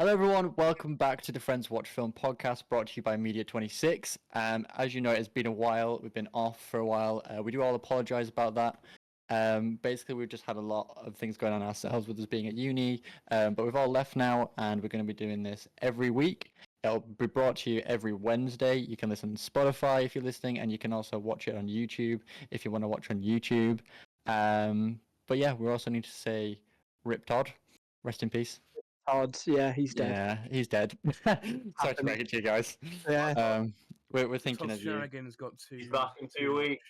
Hello, everyone. Welcome back to the Friends Watch Film podcast brought to you by Media 26. As you know, it's been a while. We've been off for a while. We do all apologize about that. Basically, we've just had a lot of things going on ourselves with us being at uni, but we've all left now, and we're going to be doing this every week. It'll be brought to you every Wednesday. You can listen on Spotify if you're listening, and you can also watch it on YouTube if you want to watch on YouTube. But yeah, we also need to say Rip Todd. Rest in peace. Odds, yeah, he's dead. Yeah, he's dead. Sorry to break it to you guys. Yeah. We're thinking Todd's of you. shenanigans got too. He's back in 2 too weeks.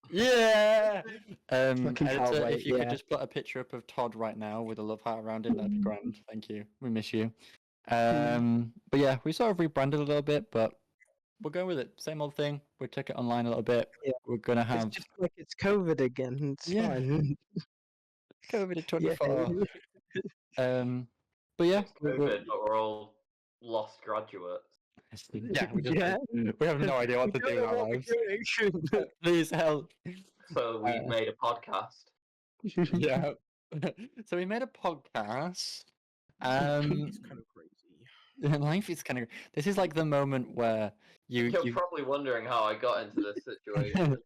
Yeah. Fucking can't Editor, wait, if you could yeah. just put a picture up of Todd right now with a love heart around it, that'd be grand. Thank you. We miss you. But yeah, we sort of rebranded a little bit, but we're going with it. Same old thing. We took it online a little bit. Yeah. We're gonna have It's just like it's COVID again. It's Yeah. fine. COVID at Yeah. 24. But yeah, COVID, but we're all lost graduates. yeah, Yeah. we have no idea what to do with our lives. Please help. So we made a podcast. Yeah. So we made a podcast. It's kind of crazy. Life is kind of. This is like the moment where You're you. probably wondering how I got into this situation.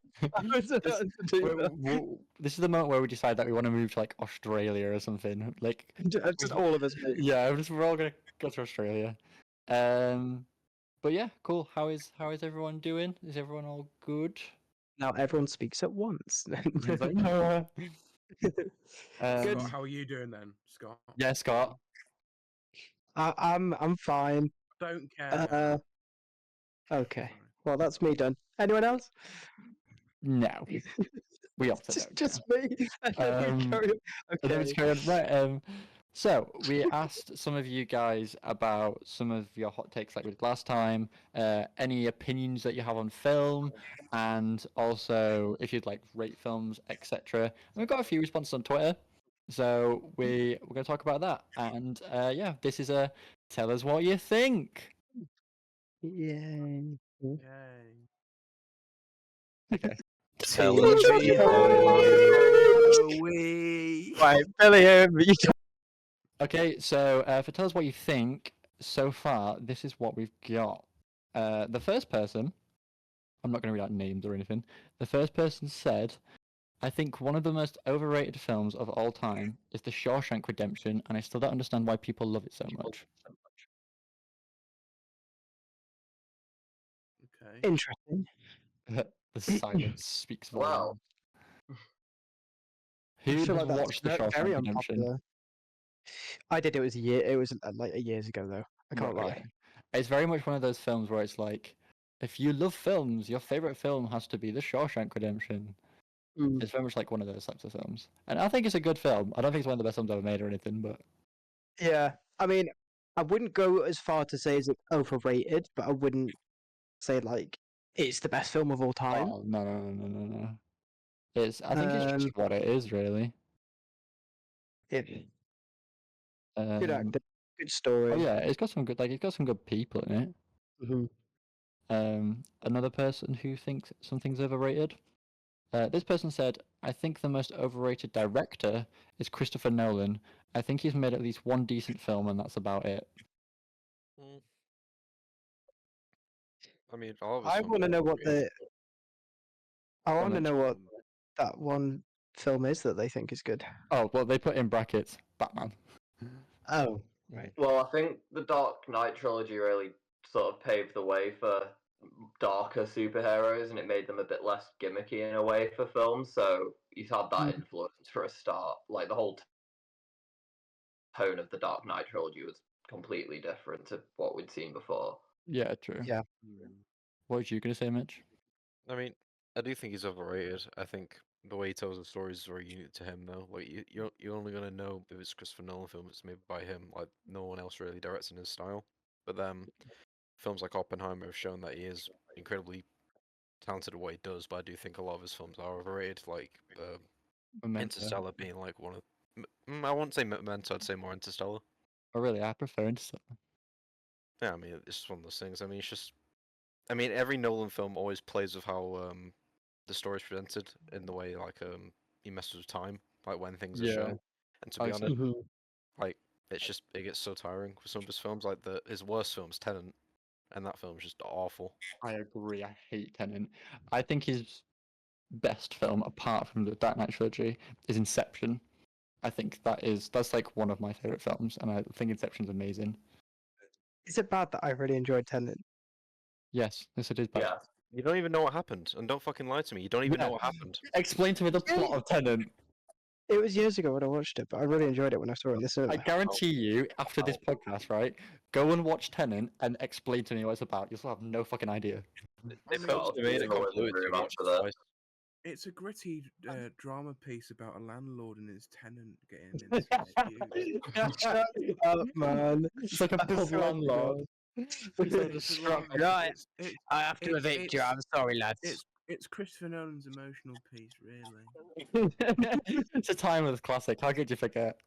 This is the moment where we decide that we want to move to like Australia or something. Like, Just all of us, mate. yeah, we're all gonna go to Australia. But yeah, cool. How is everyone doing? Is everyone all good? Now everyone speaks at once. He's like, no. Good. Scott, how are you doing then, Scott? Yeah, Scott. I'm fine. Don't care. Okay. Well, that's me done. Anyone else? No. We also Just don't. me. Carry Okay. carry on. Right. So we asked some of you guys about some of your hot takes like we did last time, any opinions that you have on film, and also if you'd like rate films, etc. And we've got a few responses on Twitter, so we're going to talk about that. And yeah, this is a tell us what you think. Yay. Yay. Okay. Tell us what you think. Right, Billy, you Okay, so for tell us what you think, so far, this is what we've got. The first person, I'm not going to read out names or anything, the first person said, I think one of the most overrated films of all time is The Shawshank Redemption, and I still don't understand why people love it so much. Okay. Interesting. The silence speaks Wow. volumes. I Who feel has like that's watched The very Shawshank Redemption? unpopular. I did. It was like years ago though. I can't Right, lie. okay. It's very much one of those films where it's like, if you love films, your favorite film has to be The Shawshank Redemption. Mm. It's very much like one of those types of films, and I think it's a good film. I don't think it's one of the best films ever made or anything, but Yeah, I mean, I wouldn't go as far to say it's overrated, but I wouldn't say like it's the best film of all time. oh, no. I think it's just what it is, really. Good Um, acting, good story. oh yeah, it's got some good people in it. Mhm. Another person who thinks something's overrated. This person said, I think the most overrated director is Christopher Nolan. I think he's made at least one decent film, and that's about it. I mean, I want to know what that one film is that they think is good. Oh, well, they put in brackets Batman. Oh, right. Well, I think the Dark Knight trilogy really sort of paved the way for darker superheroes, and it made them a bit less gimmicky in a way for films. So he's had that influence for a start. Like the whole tone of the Dark Knight trilogy was completely different to what we'd seen before. Yeah, true. Yeah. What was you going to say, Mitch? I mean, I do think he's overrated. I think the way he tells the stories is very unique to him, though. Like you're only gonna know if it's Christopher Nolan film, it's made by him. Like no one else really directs in his style. But then films like Oppenheimer have shown that he is incredibly talented at what he does. But I do think a lot of his films are overrated. Like Interstellar being like one of. I wouldn't say Memento. I'd say more Interstellar. Oh, really? I prefer Interstellar. Yeah, I mean, it's just one of those things. I mean, it's just. I mean, every Nolan film always plays with how the story's presented in the way like he messes with time, like when things are shown. And to be honest, like it gets so tiring with some of his films. Like his worst film's Tenet, and that film's just awful. I agree. I hate Tenet. I think his best film, apart from the Dark Knight trilogy, is Inception. I think that's like one of my favorite films, and I think Inception's amazing. Is it bad that I really enjoyed Tenet? Yes, yes, it is bad. Yeah. You don't even know what happened, and don't fucking lie to me. You don't even know Yeah. what happened. Explain to me the plot of Tenet. It was years ago when I watched it, but I really enjoyed it when I saw it in the I cinema. guarantee you, after this podcast, right, go and watch Tenet and explain to me what it's about. You'll still have no fucking idea. It Scott, feels to me in it the convoluted living too room much. after that. Twice. It's a gritty drama piece about a landlord and his tenant getting into dispute. Shut up, man. It's like a I pub swear to landlord. It's It's like a a struck. rom- Right. it's- I have to it's- evict you. it's- I'm sorry, lads. It's Christopher Nolan's emotional piece, really. It's a timeless classic. How could you forget?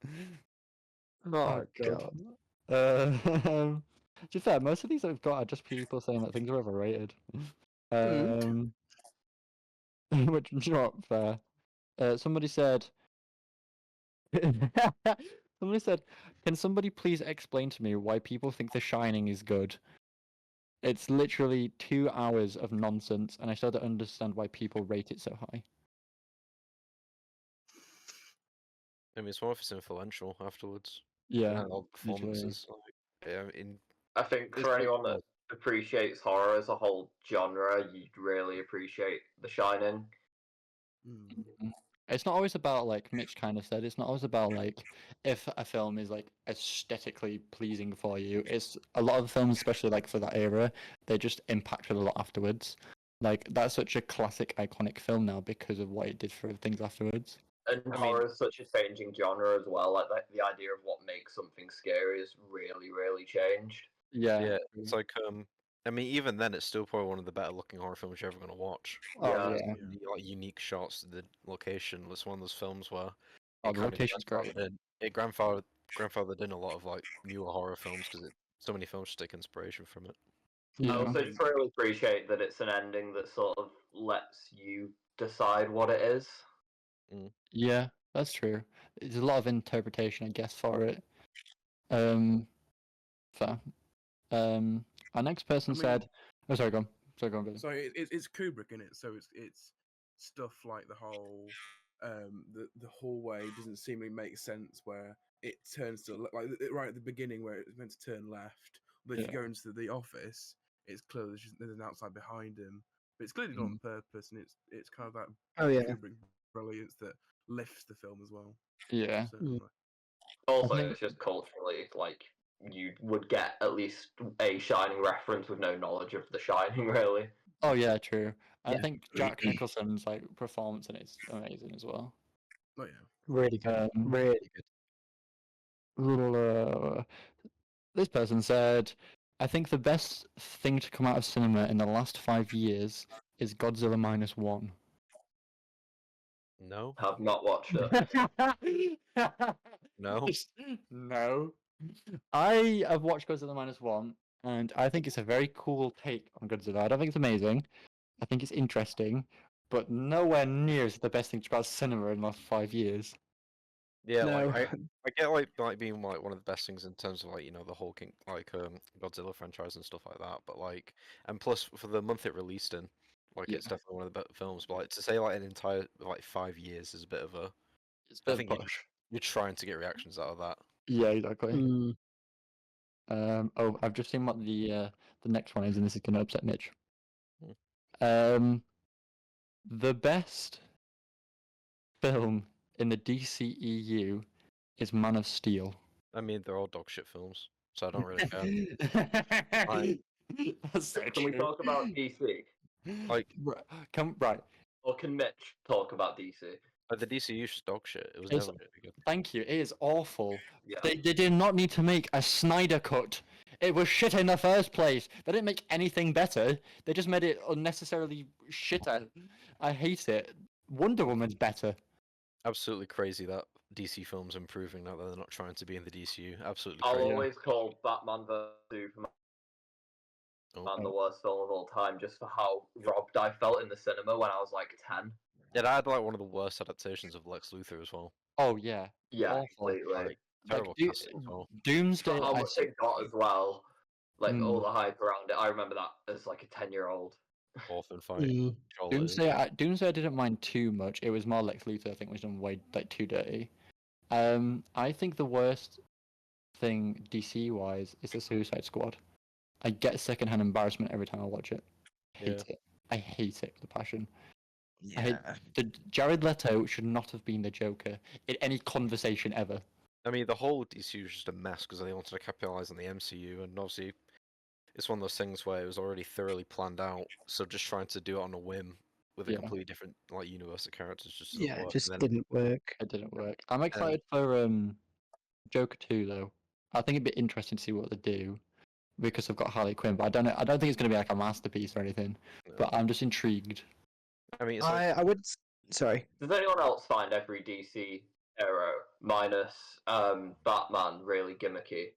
Oh, God. To be fair, most of these I've got are just people saying that things are overrated. Which is not fair. Somebody said. Somebody said, "Can somebody please explain to me why people think The Shining is good? It's literally 2 hours of nonsense, and I still don't understand why people rate it so high." I mean, it's more if it's influential afterwards. Yeah, And all the performances. Like, yeah, I think It's for pretty anyone cool. that appreciates horror as a whole genre, you'd really appreciate The Shining. Mm. it's not always about, like Mitch kind of said, it's not always about like if a film is like aesthetically pleasing for you. It's a lot of films, especially like for that era, they just impacted a lot afterwards. Like that's such a classic, iconic film now because of what it did for things afterwards. And I mean- horror is such a changing genre as well. Like the idea of what makes something scary has really, really changed. Yeah. it's like I mean, even then, it's still probably one of the better looking horror films you're ever gonna watch. Oh Yeah. yeah. Like unique shots, the location was one of those films where Oh, it the kind of location's great. grandfathered in a lot of like newer horror films because so many films take inspiration from it. I Yeah. also just really appreciate that it's an ending that sort of lets you decide what it is. Yeah, that's true. There's a lot of interpretation, I guess, for it. Fair. Our next person I mean- said, "Oh, sorry, go on. Sorry, go on, Billy." So it's Kubrick in it. So it's stuff like the whole the hallway doesn't seemingly make sense where it turns to like right at the beginning where it's meant to turn left. But if you Yeah. go into the office, it's clear there's an outside behind him. But it's clearly done on purpose, and it's kind of that Oh, yeah. Kubrick brilliance that lifts the film as well. Yeah. Certainly. Also, think- it's just culturally like you would get at least a Shining reference with no knowledge of The Shining, really. Oh yeah, true. And I Yeah. think Jack Nicholson's like performance in it's amazing as well. Oh yeah. Really good. Really good. This person said, "I think the best thing to come out of cinema in the last 5 years is Godzilla -1." No, Have not watched it. no. No. I have watched Godzilla -1, and I think it's a very cool take on Godzilla. I don't think it's amazing. I think it's interesting, but nowhere near as the best thing to come out of cinema in the last 5 years. Yeah, No. like I get like being like one of the best things in terms of like the whole Godzilla franchise and stuff like that. But like, and plus for the month it released in, like Yeah. it's definitely one of the better films. But like to say like an entire like 5 years is a bit of a. It's a bit I of a think push. you're trying to get reactions out of that. Yeah, exactly. Mm. Oh, I've just seen what the next one is, and this is gonna upset Mitch. Hmm. The best film in the DCEU is Man of Steel. I mean, they're all dog shit films, so I don't really care. That's so Can we true. talk about DC? Like- right. Or can Mitch talk about DC? Like the DCU is just dog shit. It was It's- never gonna be good. Thank you. It is awful. Yeah. They did not need to make a Snyder cut. It was shit in the first place. They didn't make anything better. They just made it unnecessarily shitter. I hate it. Wonder Woman's better. Absolutely crazy that DC films improving now that they're not trying to be in the DCU. Absolutely I'll crazy. always call Batman vs Superman Oh. the worst film of all time just for how robbed I felt in the cinema when I was like 10. It had like one of the worst adaptations of Lex Luthor as well. Oh yeah. Yeah, Awful. completely. Like, Terrible Do- casting as well. Doomsday. For how I much s- it got as well, like all Mm. the hype around it. I remember that as like a 10-year-old. Orphan fight. Mm. Doomsday, I didn't mind too much. It was more Lex Luthor, I think, was done way like too dirty. I think the worst thing DC wise is the Suicide Squad. I get secondhand embarrassment every time I watch it. Hate it. I hate it with a passion. I hate Jared Leto should not have been the Joker in any conversation ever. I mean, the whole DCU was just a mess because they wanted to capitalize on the MCU, and obviously, it's one of those things where it was already thoroughly planned out. So just trying to do it on a whim with a Yeah. completely different like universe of characters just doesn't Yeah, it work. just And then, didn't work. It didn't work. I'm excited for Joker 2 though. I think it'd be interesting to see what they do because I've got Harley Quinn, but I don't think it's gonna be like a masterpiece or anything. But I'm just intrigued. I mean, it's like I would. Sorry. Does anyone else find every DC hero minus Batman really gimmicky?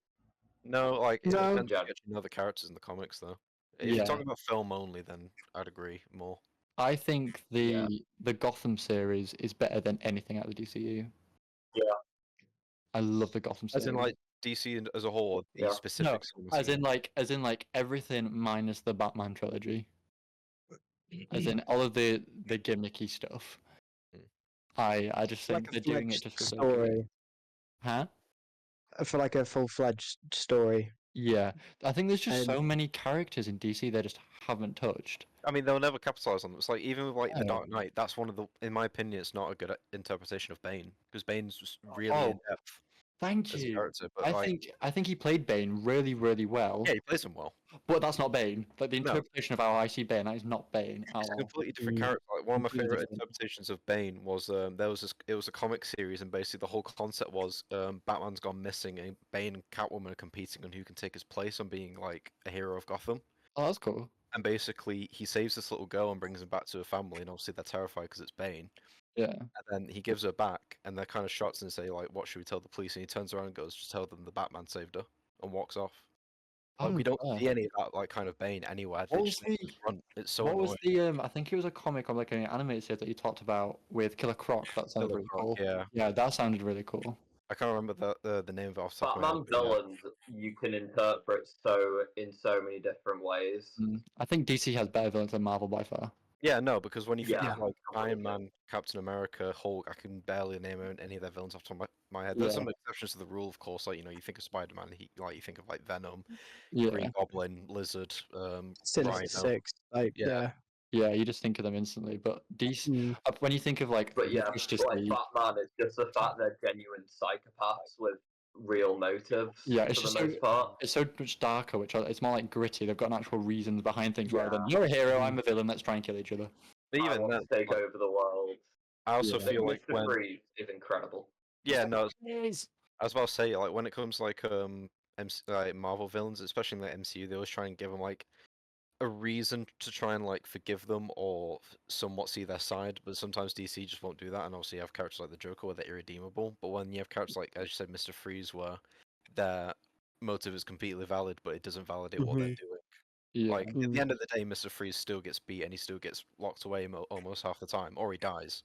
no, like it No. depends on getting other characters in the comics though. If Yeah. you're talking about film only, then I'd agree more. I think Yeah. the Gotham series is better than anything out of the DCU. Yeah. I love the Gotham series. As in, like DC as a whole, or these Yeah. specific. As in like everything minus the Batman trilogy. As in all of the gimmicky stuff. I just think Like a they're doing it fledged just for so good. story. Huh? For like a full-fledged story. Yeah. I think there's just so And- many characters in DC they just haven't touched. I mean, they'll never capitalize on them. It's like even with like the No. Dark Knight, that's one of the, in my opinion, it's not a good interpretation of Bane because Bane's just really Oh, in depth Thank as a you. character. But I think he played Bane really, really well. yeah, he plays him well. But that's not Bane. Like the No. interpretation of how I see Bane, that is not Bane at It's a all. completely different Mm, character. Like one of my completely favorite different. interpretations of Bane was there was this, it was a comic series, and basically the whole concept was Batman's gone missing, and Bane and Catwoman are competing on who can take his place on being like a hero of Gotham. Oh, that's cool. And basically, he saves this little girl and brings him back to her family, and obviously they're terrified because it's Bane. Yeah. And then he gives her back, and they're kind of shocked and say like, "What should we tell the police?" And he turns around and goes, "Just tell them the Batman saved her," and walks off. Like, we don't fair. see any of that like kind of Bane anywhere. They What was just leave it the- front. It's so What was annoying. the I think it was a comic or like an animated series that you talked about with Killer Croc. That sounded Killer really Croc, cool. yeah. Yeah, that sounded really cool. I can't remember the name of it off the top of my Batman head. but yeah. villains you can interpret in so many different ways. I think DC has better villains than Marvel by far. Yeah, no, because when you think Yeah. of like Iron Completely. Man, Captain America, Hulk, I can barely name any of their villains off the top of my head. There's Yeah. some exceptions to the rule, of course. Like you think of Spider-Man, you think of like Venom, Yeah. Green Goblin, Lizard, Sinister Rhino. Six. Like, Yeah. Yeah, you just think of them instantly. But DC, Mm. when you think of like But yeah, Justice like League, Batman is just the fact they're genuine psychopaths with real motives Yeah, it's for the just so- most part. it's so much darker, which it's more like gritty. They've got an actual reasons behind things rather than Yeah. you're a hero, I'm a villain, let's try and kill each other. But I even want then, to take like, over the world. I also Yeah. feel like Mr. when Freeze is incredible. yeah, no, Yes. I was about to say like when it comes like like Marvel villains, especially in the MCU, they always try and give them like a reason to try and like forgive them or somewhat see their side, but sometimes DC just won't do that. And obviously, you have characters like the Joker where they're irredeemable. But when you have characters like, as you said, Mr. Freeze, where their motive is completely valid, but it doesn't validate what they're doing. Yeah. Like at the end of the day, Mr. Freeze still gets beat and he still gets locked away almost half the time, or he dies.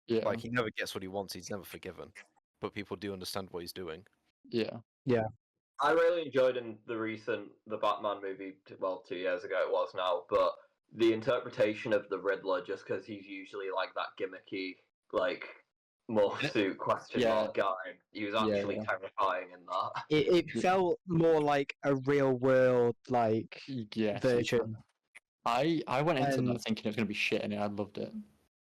Yeah. Like he never gets what he wants. He's never forgiven. But people do understand what he's doing. Yeah. I really enjoyed in the Batman movie, 2 years ago it was now, but the interpretation of the Riddler, just because he's usually like that gimmicky, like, morph suit question Yeah. mark guy. He was actually terrifying in that. It Yeah. felt more like a real world like Yes. version. I went into And- that thinking it was gonna be shit, and I loved it.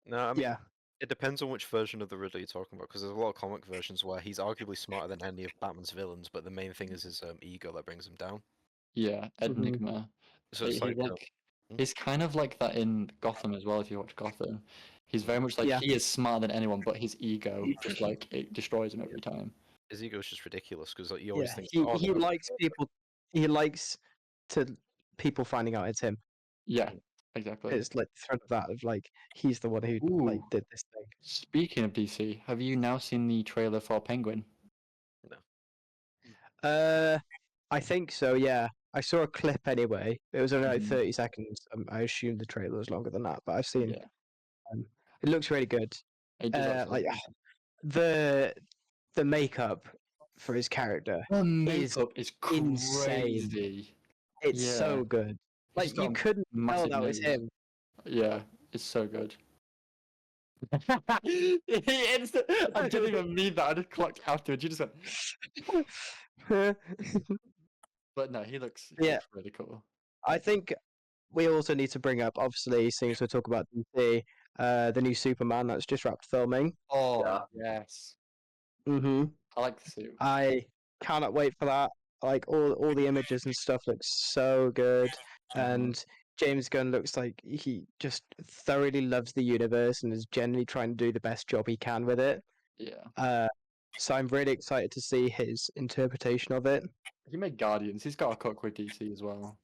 No, I mean, Yeah. it depends on which version of the Riddler you're talking about, because there's a lot of comic versions where he's arguably smarter than any of Batman's villains, but the main thing is his ego that brings him down. Yeah, Enigma. So it's like, He's kind of like that in Gotham as well. If you watch Gotham, he's very much like Yeah. he is smarter than anyone, but his ego just like it destroys him every time. his ego is just ridiculous because like, you always Yeah. think, He oh, no, likes people. He likes people finding out it's him. Yeah, exactly. It's like the thread of that of like he's the one who like Ooh. did this thing. Speaking of DC, have you now seen the trailer for Penguin? I think so. Yeah, I saw a clip anyway. It was only like Mhm. 30 seconds. I assume the trailer was longer than that, but I've seen. Yeah, It looks really good. it does actually Like look the makeup for his character. The is makeup is insane. crazy. It's Yeah. so good. He's Like just got you a couldn't tell massive that was nose. him. Yeah, it's so good. I didn't even mean that. I just clocked afterwards. You just went. But no, he looks Yeah. really cool. I think we also need to bring up, obviously, since we're talking about DC, the new Superman that's just wrapped filming. Oh Yeah. yes, Mm-hmm. I like the suit. I cannot wait for that. Like all the images and stuff looks so good, and James Gunn looks like he just thoroughly loves the universe and is generally trying to do the best job he can with it. Yeah, So I'm really excited to see his interpretation of it. he made Guardians. He's got a cook with DC as well.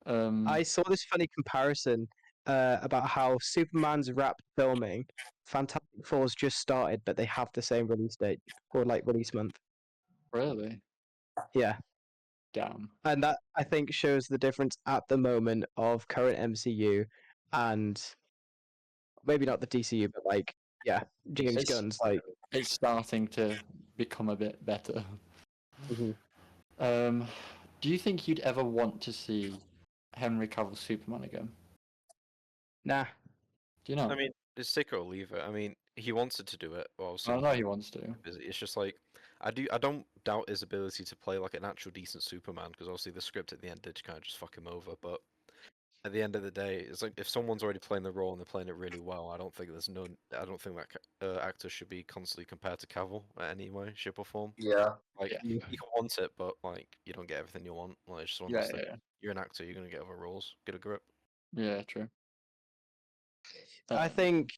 I saw this funny comparison about how Superman's wrapped filming, Fantastic Four's just started, but they have the same release date or like release month. Really? Yeah. Damn. And that I think shows the difference at the moment of current MCU and maybe not the DCU, but like James It's- Gunn's like. It's starting to become a bit better. Mhm. Do you think you'd ever want to see Henry Cavill Superman again? Nah. Do you know? I mean, it's take it or leave it. I mean, he wanted to do it. Well, I obviously, know he wants to. it's just like I don't doubt his ability to play like an actual decent Superman because obviously the script at the end did kind of just fuck him over. But at the end of the day, it's like if someone's already playing the role and they're playing it really well, I don't think that actor should be constantly compared to Cavill in any way, shape, or form. Yeah. Like Yeah. you can want it, but like you don't get everything you want. Like it's just one of Yeah, those things. yeah, You're an actor, you're gonna get other roles. Get a grip. yeah, true. I think,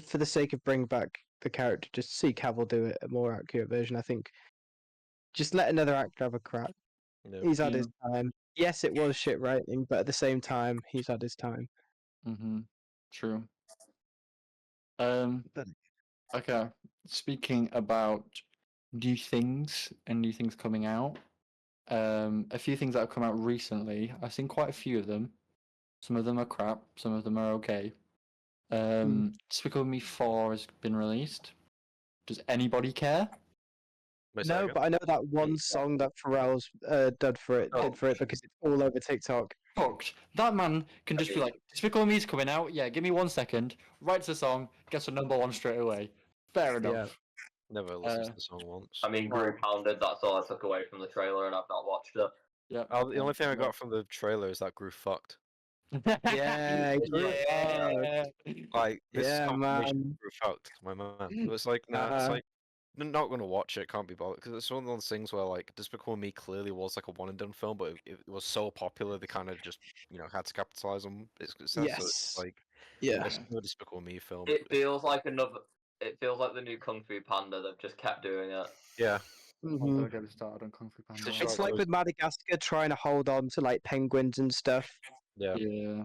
for the sake of bringing back the character, just see Cavill do it a more accurate version. I think just let another actor have a crack. Yeah. He's had his time. Yes, it was shit writing, but at the same time, he's had his time. True. But Okay. Speaking about new things and new things coming out, a few things that have come out recently. I've seen quite a few of them. Some of them are crap. Some of them are okay. Despicable Me 4 has been released. Does anybody care? Wait, say that no, again? but I know that one song that Pharrell's did for it because it's all over TikTok. Fucked. That man can just be like, Despicable Me's coming out. Yeah, give me 1 second. Writes a song, gets a #1 straight away. Fair enough. Yeah. Never listened to the song once. I mean, Group Hounded, that's all I took away from the trailer, and I've not watched it. Yeah. The only thing I got from the trailer is that Groove fucked. Yeah, yeah. Like this is Yeah, confirmation man. Groove fucked, my man. It was like nah, it's like I'm not gonna watch it. Can't be bothered because it's one of those things where like Despicable Me clearly was like a one and done film, but it was so popular they kind of just had to capitalize on its success. So it's Yes. like Yeah. it's no Despicable Me film. It feels like another. It feels like the new Kung Fu Panda. They've just kept doing it. Yeah. I'm Mhm. gonna get started on Kung Fu Panda. It's It's Sure, like those- with Madagascar trying to hold on to like penguins and stuff. Yeah. Yeah.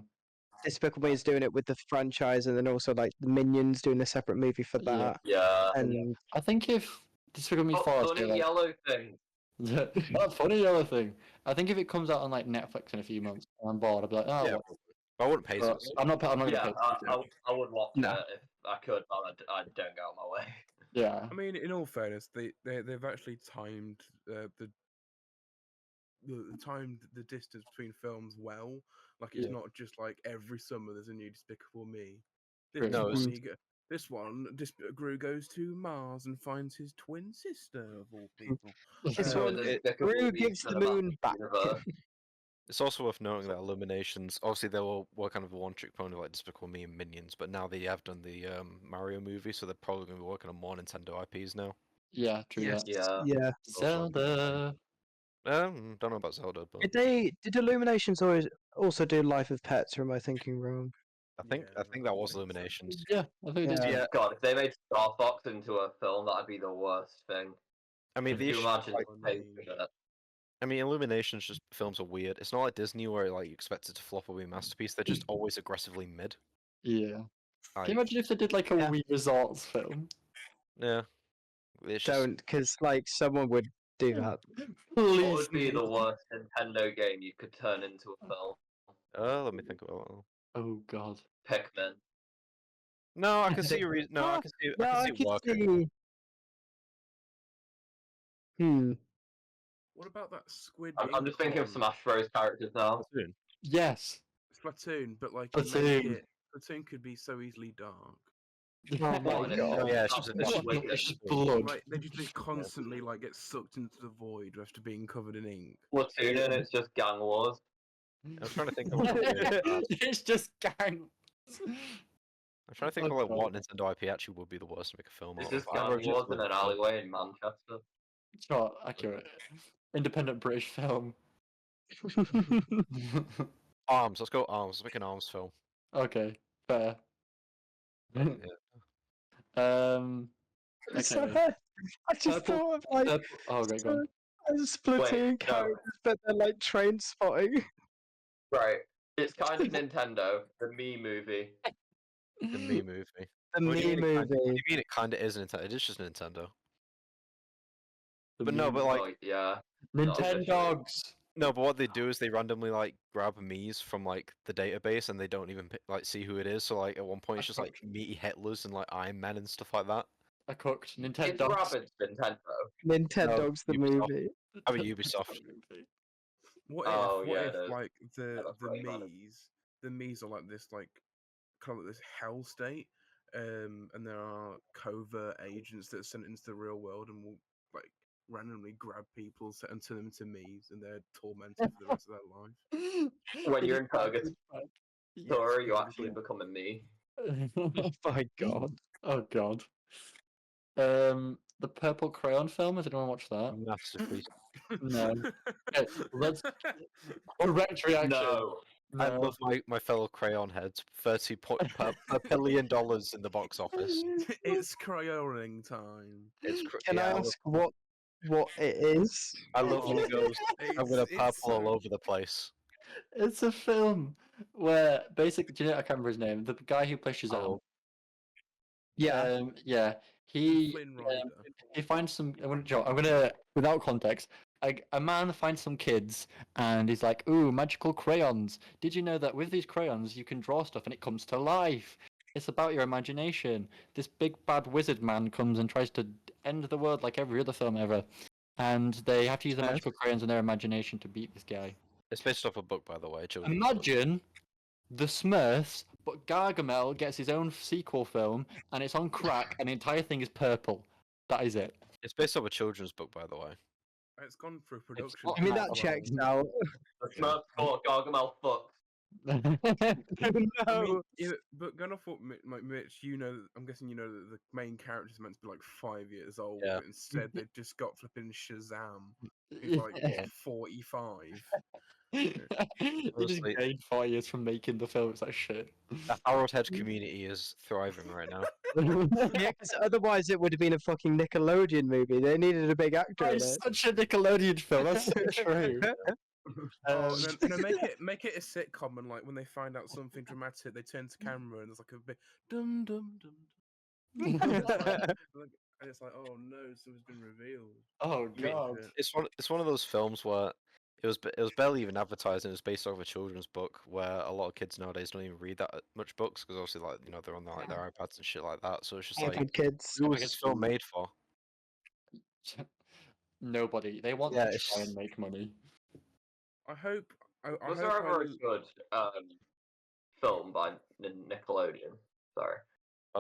Despicable Me is doing it with the franchise, and then also like the Minions doing a separate movie for Yeah. that. Yeah. And I think if Despicable Me Oh, 4 is funny like, yellow thing. that funny yellow thing. I think if it comes out on like Netflix in a few months, and I'm bored. I'll be like, oh, Yeah. well. I wouldn't pay But to. I'm not gonna Yeah, pay. I would watch No. it if I could, but I don't go out my way. Yeah. I mean, in all fairness, they've actually timed the timed the distance between films well. Like it's Yeah. not just like every summer there's a new Despicable Me. True. This No, one, it's- Gru goes to Mars and finds his twin sister of all people. This Uh, one, Gru gives the moon back. It's also worth noting that Illuminations, obviously they were kind of a one-trick pony like Despicable Me and Minions, but now they have done the Mario movie, so they're probably going to be working on more Nintendo IPs now. Yeah. True. Yes. That. Yeah. Yeah. Zelda. Don't know about Zelda, but Did Illuminations always also do Life of Pets, or am I thinking wrong? I think that was Illuminations. Yeah. I think it is. Yeah. God, if they made Star Fox into a film, that'd be the worst thing. I mean, Could the you issue, imagine like, paying for that? I mean, Illuminations just films are weird. It's not like Disney where like you expect it to flop or be a masterpiece. They're just always aggressively mid. Yeah. Like, Can you imagine if they did like a Yeah. Wii Resorts film? yeah, it's just, Don't, because like someone would do that. Please. What would be the worst Nintendo game you could turn into a film? let me think about it. Oh God. Pikmin. No, I can see a reason. No, I can see. No, I I can see could it working. see. What about that Squid I'm Ink just thinking of one? Smash Bros characters now. Platoon. Yes. Splatoon, but like you make Platoon. it. Splatoon could be so easily dark. Oh my What, and god. Oh yeah, it's it's just, not it's just, wicked. It's just blood. Like they constantly like get sucked into the void after being covered in ink. Splatoon and it's just gang wars. I was trying to think of like, a really bad- It's just gang. I'm trying to think of like what Nintendo IP actually would be the worst to make a film It's out of. just I gang wrote wars just in an alleyway in Manchester. Not accurate. Independent British film. Arms. Let's go Arms. Let's make an Arms film. Okay, fair. Yeah. Okay. So, I just Purple- thought of like Oh, okay, go on. a Splatoon no. characters, but they're like train spotting. Right. It's kind of Nintendo, the Me movie. The Me movie. The What do you Me mean it kinda- movie. What do you mean it kind of is Nintendo? It is just Nintendo. The But no, meme. but like Oh, yeah. not officially. Nintendogs. no, but what they do is they randomly like grab Mii's from like the database and they don't even like see who it is. So like at one point it's just like meaty Hitlers and like Iron Man and stuff like that. I cooked It's Nintendogs. Rabbids Nintendo. Nintendogs the Ubisoft. movie. How about Ubisoft? What Oh, if? yeah, What it if is. like that's pretty bad. the Mii's are like this like kind of like this hell state, and there are covert agents that are sent into the real world and will like randomly grab people and turn them into Mii's, and they're tormented for the rest of their life. When you're in purgatory, Yes. you actually become a Me. Oh my god. Oh god. The Purple Crayon film. Has anyone watched that? Masterpiece. No. Okay, let's correct reaction. No. I No. love my fellow crayon heads. $30 billion in the box office. It's crayoning time. It's Can I ask what it is? I love when Oh, it goes. I'm gonna it's purple all so- over the place. It's a film where basically, do you know, I can't remember his name. The guy who plays Shazam. Oh. Yeah. Yeah. He Flynn Rider. he finds some. I'm gonna without context. A man finds some kids and he's like, "Ooh, magical crayons! Did you know that with these crayons you can draw stuff and it comes to life? It's about your imagination." This big bad wizard man comes and tries to end the world like every other film ever, and they have to use the Yes. magical crayons and their imagination to beat this guy. It's based off a book, by the way. children's book. Imagine the Smurfs, but Gargamel gets his own sequel film and it's on crack and the entire thing is purple. That is it. It's based off a children's book, by the way. It's gone through production. not I mean Matt that checks out. The Smurfs caught Gargamel fucked. I mean, No. yeah, but going off what like Mitch, you know, I'm guessing you know that the main character is meant to be like 5 years old, Yeah. but instead they've just got flipping Shazam, who's like Yeah. 45. They just Honestly- gained 4 years from making the film. It's like shit. The Harold Head community is thriving right now. Yeah, because otherwise it would have been a fucking Nickelodeon movie. They needed a big actor in It's it. such a Nickelodeon film. That's so true. Oh, Um, no, make it a sitcom, and like when they find out something dramatic, they turn to camera and there's like a bit dum dum dum. And it's like, oh no, something's been revealed. Oh Yeah. god. It's one of those films where it was barely even advertised and it was based off a children's book where a lot of kids nowadays don't even read that much books because obviously like they're on their iPads and shit like that. So it's just like iPad kids. who was this film made for? Nobody. They want Yeah, to it's try just- and make money. I hope. I Was hope there ever I- a good film by Nickelodeon? Sorry. I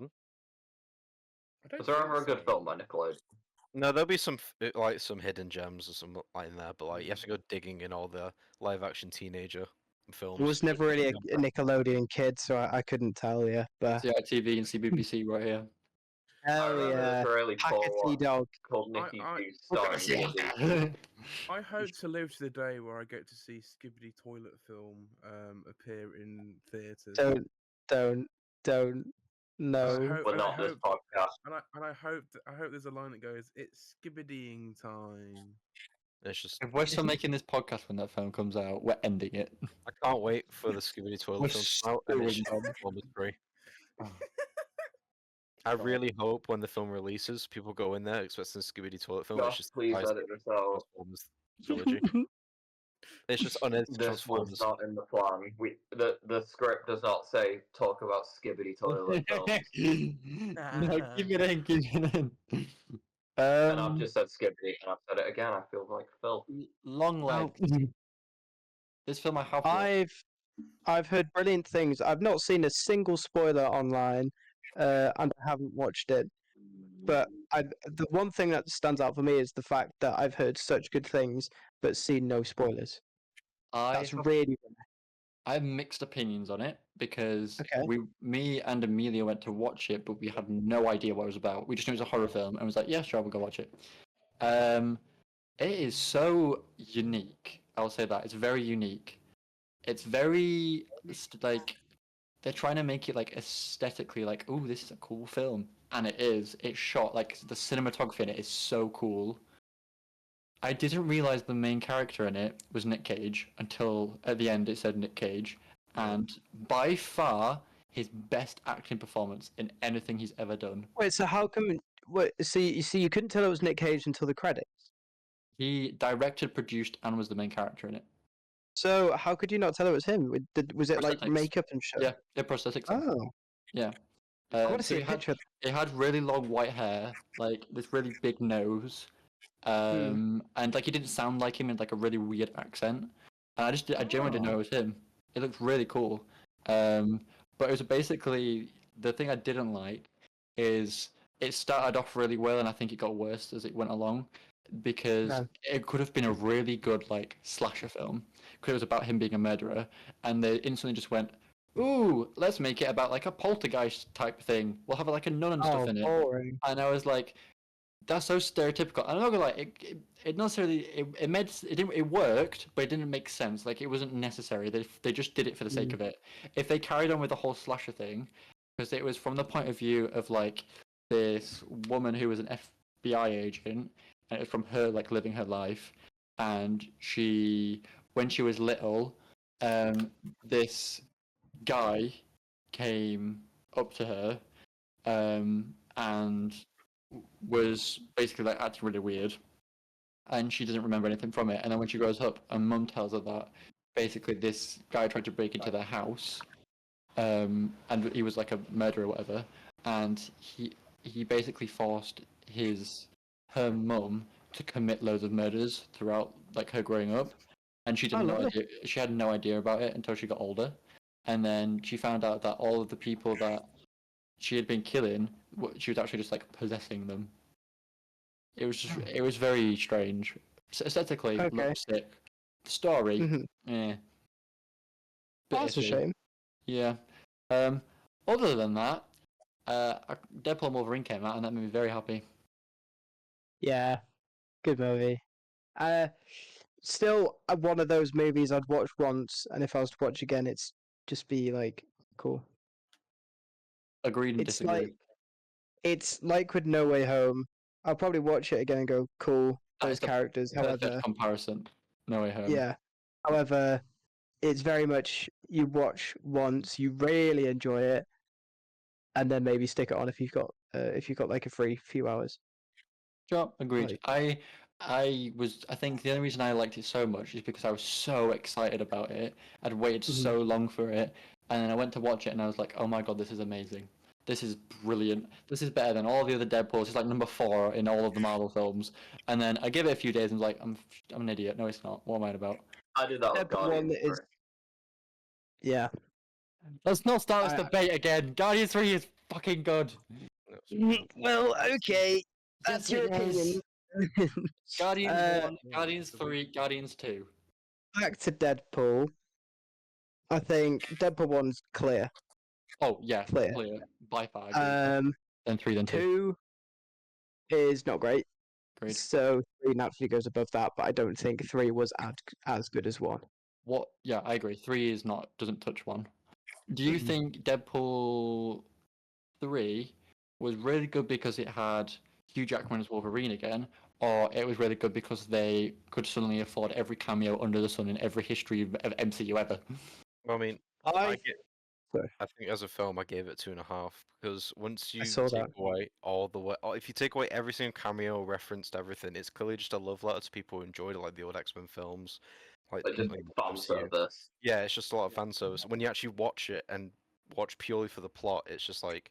don't Was there think ever a good so. film by Nickelodeon? No, there'll be some like some hidden gems or some like in there, but like you have to go digging in all the live action teenager films. I was never really a Nickelodeon kid, so I couldn't tell you. But CITV and CBBC right here. I hell remember yeah, this really poor Hackety one Dog. called Nicky I- Juice starring Woody. I hope to live to the day where I get to see Skibbity Toilet Film appear in theaters. Don't. No. hope- But and I not this hope- podcast. And I hope there's a line that goes, "It's skibbidying time." It's just If we're still making this podcast when that film comes out, we're ending it. I can't wait for the Skibidi Toilet We're film to come out and it's suing just them. Transformers 3. I really hope when the film releases, people go in there expecting a Skibidi Toilet film. It's Josh, just please guys, edit this out. Transformers trilogy. It's just unedited This was Transformers. not in the plan. The script does not say talk about Skibbity Toilet films. No, keep it in, keep it in. And I've just said Skippy, and I've said it again. I feel like Phil. Long Oh, legs. This film I have watched. I've heard brilliant things. I've not seen a single spoiler online, and I haven't watched it. But the one thing that stands out for me is the fact that I've heard such good things, but seen no spoilers. That's really I have mixed opinions on it because Okay. me and Amelia went to watch it, but we had no idea what it was about. We just knew it was a horror film and was like, yeah, sure, we'll go watch it. It is so unique. I'll say that it's very unique. It's very like they're trying to make it like aesthetically like, oh, this is a cool film, and it is. It's shot like the cinematography in it is so cool. I didn't realize the main character in it was Nick Cage until at the end it said Nick Cage, and by far his best acting performance in anything he's ever done. Wait. So how come? Wait, see, you couldn't tell it was Nick Cage until the credits. He directed, produced, and was the main character in it. So how could you not tell it was him? Was it like Prosthetics. makeup and shit? Yeah, prosthetics. Oh. Yeah. I want to so see a picture. it had really long white hair, like this really big nose, and like he didn't sound like him in like a really weird accent. And I genuinely didn't know it was him. It looked really cool. But it was basically the thing I didn't like is it started off really well, and I think it got worse as it went along because No. it could have been a really good like slasher film because it was about him being a murderer, and they instantly just went, ooh, let's make it about like a poltergeist type thing. We'll have like a nun and stuff in it. Boring. And I was like, that's so stereotypical. I'm not gonna lie, it necessarily it made it worked, but it didn't make sense. Like it wasn't necessary. They just did it for the sake of it. If they carried on with the whole slasher thing, because it was from the point of view of like this woman who was an FBI agent, and it was from her like living her life, and when she was little, this guy came up to her and was basically like acting really weird, and she doesn't remember anything from it. And then when she grows up, and mum tells her that basically this guy tried to break into their house, and he was like a murderer or whatever, and he basically forced her mum to commit loads of murders throughout like her growing up, and she didn't know idea, she had no idea about it until she got older. And then she found out that all of the people that she had been killing, she was actually just like possessing them. It was very strange. Aesthetically, looked sick. The story, yeah. That's a shame. Yeah. Other than that, Deadpool and Wolverine came out, and that made me very happy. Yeah, good movie. Still one of those movies I'd watch once, and if I was to watch again, it's just be like cool. Agreed and disagreed. It's like with No Way Home. I'll probably watch it again and go, cool, those characters. However, comparison. No Way Home. Yeah. However, it's very much you watch once, you really enjoy it, and then maybe stick it on if you've got like a free few hours. Sure, agreed. I think the only reason I liked it so much is because I was so excited about it. I'd waited so long for it, and then I went to watch it, and I was like, "Oh my god, this is amazing! This is brilliant! This is better than all the other Deadpools. It's like number 4 in all of the Marvel films." And then I give it a few days, and was like, "I'm an idiot. No, it's not. What am I about?" I did that with Guardians 3. Yeah. Let's not start this debate again. Guardians 3 is fucking good. Well, okay. That's your opinion. Guardians 1, Guardians 3, Guardians 2. Back to Deadpool. I think Deadpool 1's clear. Oh yeah, clear by far. Then 3, then 2 is not great. Great. So 3 naturally goes above that, but I don't think 3 was as good as 1. What? Yeah, I agree. 3 doesn't touch 1. Do you think Deadpool 3 was really good because it had Hugh Jackman as Wolverine again, or it was really good because they could suddenly afford every cameo under the sun in every history of MCU ever? Well, I mean, I think as a film, I gave it 2.5 because once you take away if you take away every single cameo, referenced everything, it's clearly just a love letter to people who enjoyed it, like the old X-Men films. Like just fan service. Yeah, it's just a lot of fan service. When you actually watch it and watch purely for the plot, it's just like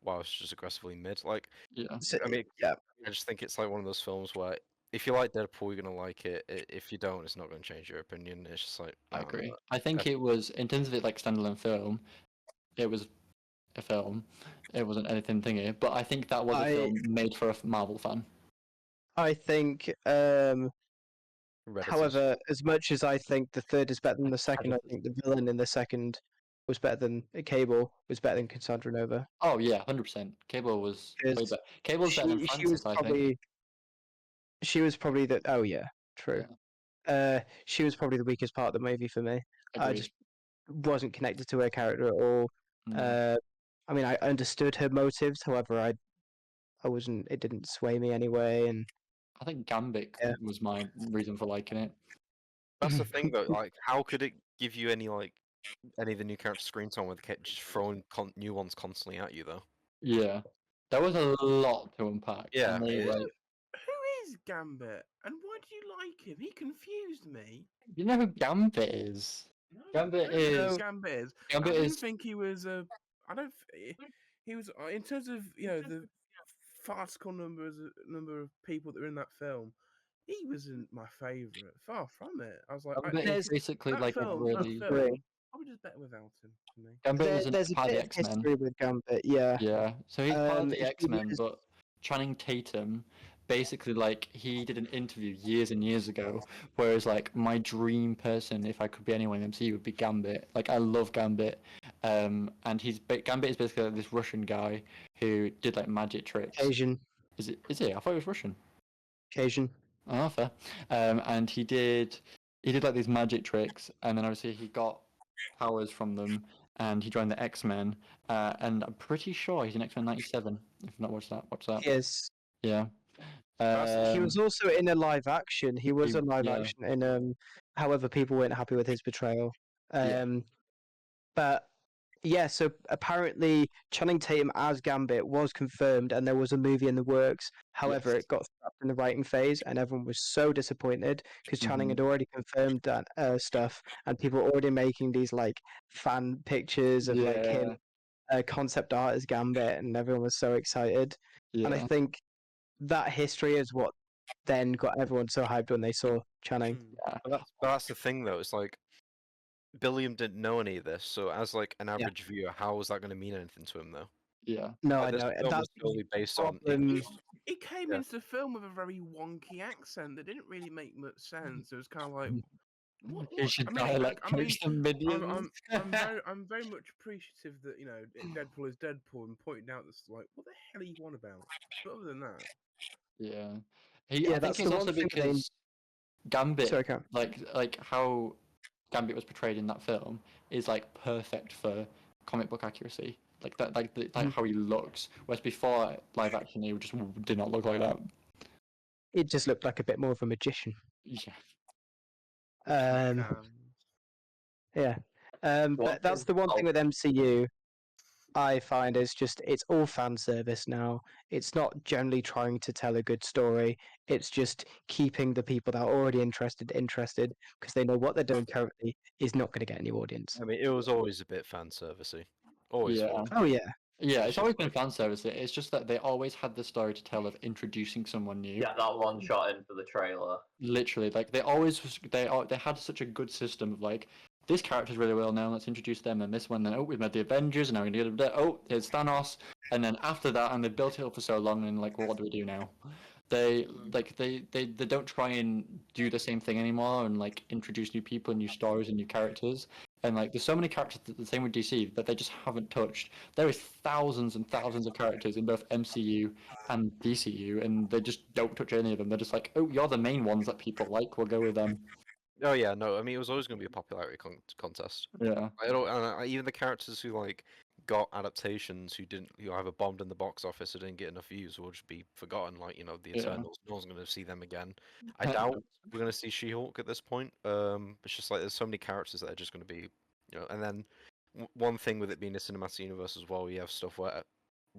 while it's just aggressively mid. Like, Yeah, So, I mean, yeah, I just think it's like one of those films where if you like Deadpool, you're gonna like it. If you don't, it's not gonna change your opinion. It's just like I I don't know. agree. I think it was, in terms of it like standalone film, it was a film. It wasn't anything thingy, but I think that was a I film made for a Marvel fan. I think Redditors. however, as much as I think the third is better than the second, I think the villain in the second was better than Cable, was better than Cassandra Nova. Oh yeah, 100%. Cable was way Because better. Cable was better than she was Francis, I think. probably the oh yeah, true. She was probably the weakest part of the movie for me. I Agreed. just wasn't connected to her character at all. No. I mean, I understood her motives. However, I wasn't. It didn't sway me anyway. And I think Gambit Yeah. was my reason for liking it. That's the thing though. Like, how could it give you any of the new character screen time where they kept just throwing new ones constantly at you though? Yeah, there was a lot to unpack. Yeah, and they, it is. like, Who is Gambit, and why do you like him? He confused me. you know who Gambit is? No, Gambit I don't know who is- Gambit is. Gambit I didn't is think he was a. I don't. He was in terms of the farcical number of people that were in that film. He wasn't my favorite. Far from it. I was like, Gambit There's- is basically that like a film, really. that film, probably just better without him for me. Gambit was in there's a part of bit the of X-Men. history with Gambit. Yeah. Yeah, so he's part of the he X-Men, was- but Channing Tatum basically, like, he did an interview years and years ago, whereas like my dream person, if I could be anyone in MCU, would be Gambit. Like, I love Gambit, and Gambit is basically like this Russian guy who did like magic tricks. Asian. Is it? Is he? I thought he was Russian. Asian. Oh, fair. And he did like these magic tricks, and then obviously he got powers from them, and he joined the X-Men. And I'm pretty sure he's in X-Men '97. If not, watch that. Yes. Yeah. He was also in a live action. He was he- a live yeah. action in however people weren't happy with his portrayal. Yeah. But yeah, so apparently Channing Tatum as Gambit was confirmed and there was a movie in the works. However, Yes. it got scrapped in the writing phase and everyone was so disappointed because Channing Mhm. had already confirmed that stuff and people were already making these like fan pictures of like him concept art as Gambit and everyone was so excited. Yeah. And I think that history is what then got everyone so hyped when they saw Channing. Hmm. But that's the thing though. It's like Billiam didn't know any of this, so as like an average viewer, how was that going to mean anything to him though? Yeah. No, Like, I this know. film That's was purely based on. problem. He came Yeah. into the film with a very wonky accent that didn't really make much sense. It was kind of like, what? Asian I mean, dialect I mean, makes them minions. I'm very much appreciative that Deadpool is Deadpool and pointing out this like, what the hell are you on about? But other than that, Yeah. I Yeah, think that's it's the also one thing they- because Gambit, Sorry, Cam. like how Gambit was portrayed in that film, is like perfect for comic book accuracy. Like that, like how he looks. Whereas before live action, he just did not look like that. It just looked like a bit more of a magician. Yeah. Um, yeah. But that's the one thing with MCU I find is just it's all fan service now. It's not generally trying to tell a good story. It's just keeping the people that are already interested because they know what they're doing currently is not going to get any audience. I mean, it was always a bit fan servicey. Always. Yeah. was. Oh yeah. Yeah, It's it's just always been like- fan service. It's just that they always had the story to tell of introducing someone new. Get that one shot in for the trailer. Literally, like they had such a good system of like, this character's really well known, let's introduce them, and this one, then we've met the Avengers, and now we're gonna get here's Thanos, and then after that, and they built it up for so long, and like, well, what do we do now? They don't try and do the same thing anymore, and like introduce new people, new stories, and new characters. And like, there's so many characters, the same with DC, that they just haven't touched. There is thousands and thousands of characters in both MCU and DCU, and they just don't touch any of them. They're just like, oh, you're the main ones that people like, we'll go with them. Oh yeah, no. I mean, it was always going to be a popularity contest. Yeah. I don't, and even the characters who like got adaptations who either bombed in the box office or didn't get enough views will just be forgotten. Like the Yeah. Eternals, no one's going to see them again. I doubt we're going to see She-Hulk at this point. It's just like there's so many characters that are just going to be, and then one thing with it being a cinematic universe as well, you have stuff where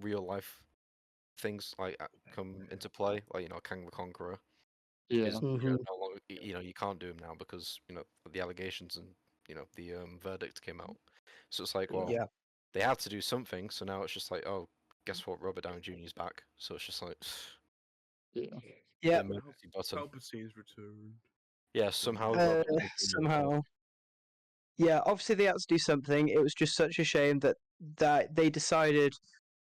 real life things like come into play, like Kang the Conqueror. Yeah. Is, Mhm. no longer, you can't do him now because the allegations and the verdict came out. So it's like, well, Yeah. they had to do something. So now it's just like, oh, guess what? Robert Downey Jr. is back. So it's just like Yeah. Yeah, the emergency button. Palpatine's returned. Yeah, somehow. uh, Robert Downey Jr. is back. somehow. Yeah, obviously they had to do something. It was just such a shame that they decided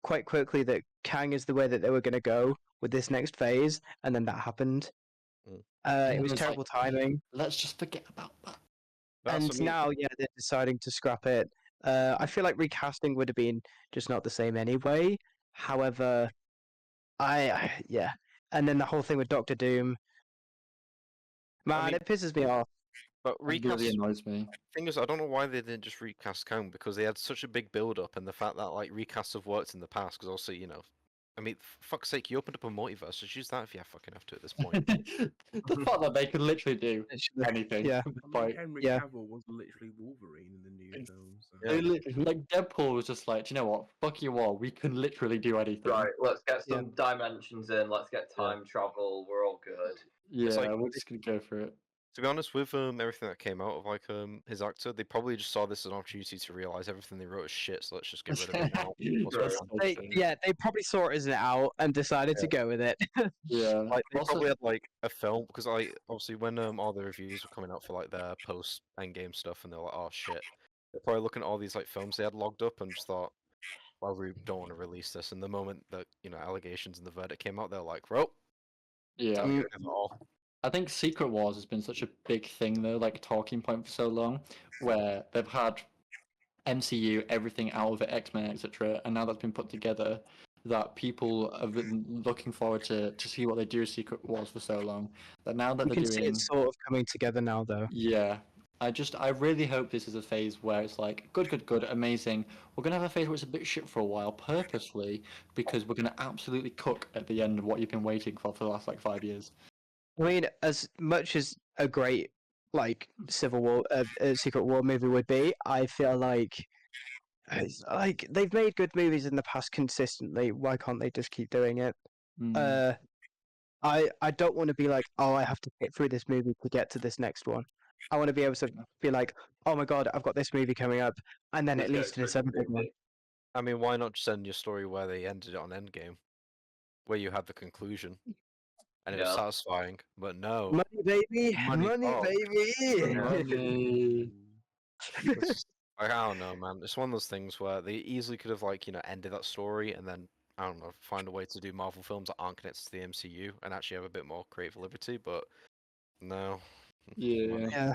quite quickly that Kang is the way that they were going to go with this next phase, and then that happened. Mm. It was It's terrible like, timing, let's just forget about that. That's what and I mean. now, yeah, they're deciding to scrap it. I feel like recasting would have been just not the same anyway. However, yeah, and then the whole thing with Doctor Doom, man, mean- it pisses me off. But It really recast annoys me. thing is, I don't know why they didn't just recast Kang because they had such a big build up, and the fact that like recasts have worked in the past. Because also, I mean, for fuck's sake, you opened up a multiverse. Just use that if you fucking have to at this point. The fact that they could literally do Literally. anything. Yeah. I mean, Like, Henry yeah. Cavill was literally Wolverine in the new It's- film. So. Yeah. like Deadpool was just like, do you know what? Fuck you all. We can literally do anything. Right, let's get Yeah. some dimensions in. Let's get Yeah. time travel. We're all good. Yeah, like- we're just gonna go for it. To be honest, with everything that came out of like his actor, they probably just saw this as an opportunity to realize everything they wrote is shit. So let's just get rid of it now. What's Right. going on? They probably saw it as an out and decided to go with it. Yeah. Like they Also- probably had like a film because obviously when all the reviews were coming out for like their post Endgame stuff and they're like, oh shit, they're probably looking at all these like films they had logged up and just thought, well, we don't want to release this. And the moment that allegations and the verdict came out, they're like, well, yeah. time to get rid of it all. I think Secret Wars has been such a big thing though, like talking point for so long, where they've had MCU, everything out of it, X-Men, etc., and now that's been put together, that people have been looking forward to see what they do with Secret Wars for so long. That now that You they're can see doing, it sort of coming together now, though. yeah. I really hope this is a phase where it's like, good, amazing. We're gonna have a phase where it's a bit shit for a while, purposely, because we're gonna absolutely cook at the end of what you've been waiting for the last like 5 years. I mean, as much as a great like Civil War, Secret War movie would be, I feel like they've made good movies in the past consistently. Why can't they just keep doing it? Mm. I don't want to be like, oh, I have to get through this movie to get to this next one. I want to be able to be like, oh my god, I've got this movie coming up, and then Let's at go least through this the other big one. movie. I mean, why not just end your story where they ended it on Endgame, where you had the conclusion, and it was Yeah. satisfying. But no, Money, baby, Money money, talks. baby. Money. it's just, like, I don't know, man. It's one of those things where they easily could have like ended that story and then I don't know, find a way to do Marvel films that aren't connected to the MCU and actually have a bit more creative liberty. But no. Yeah.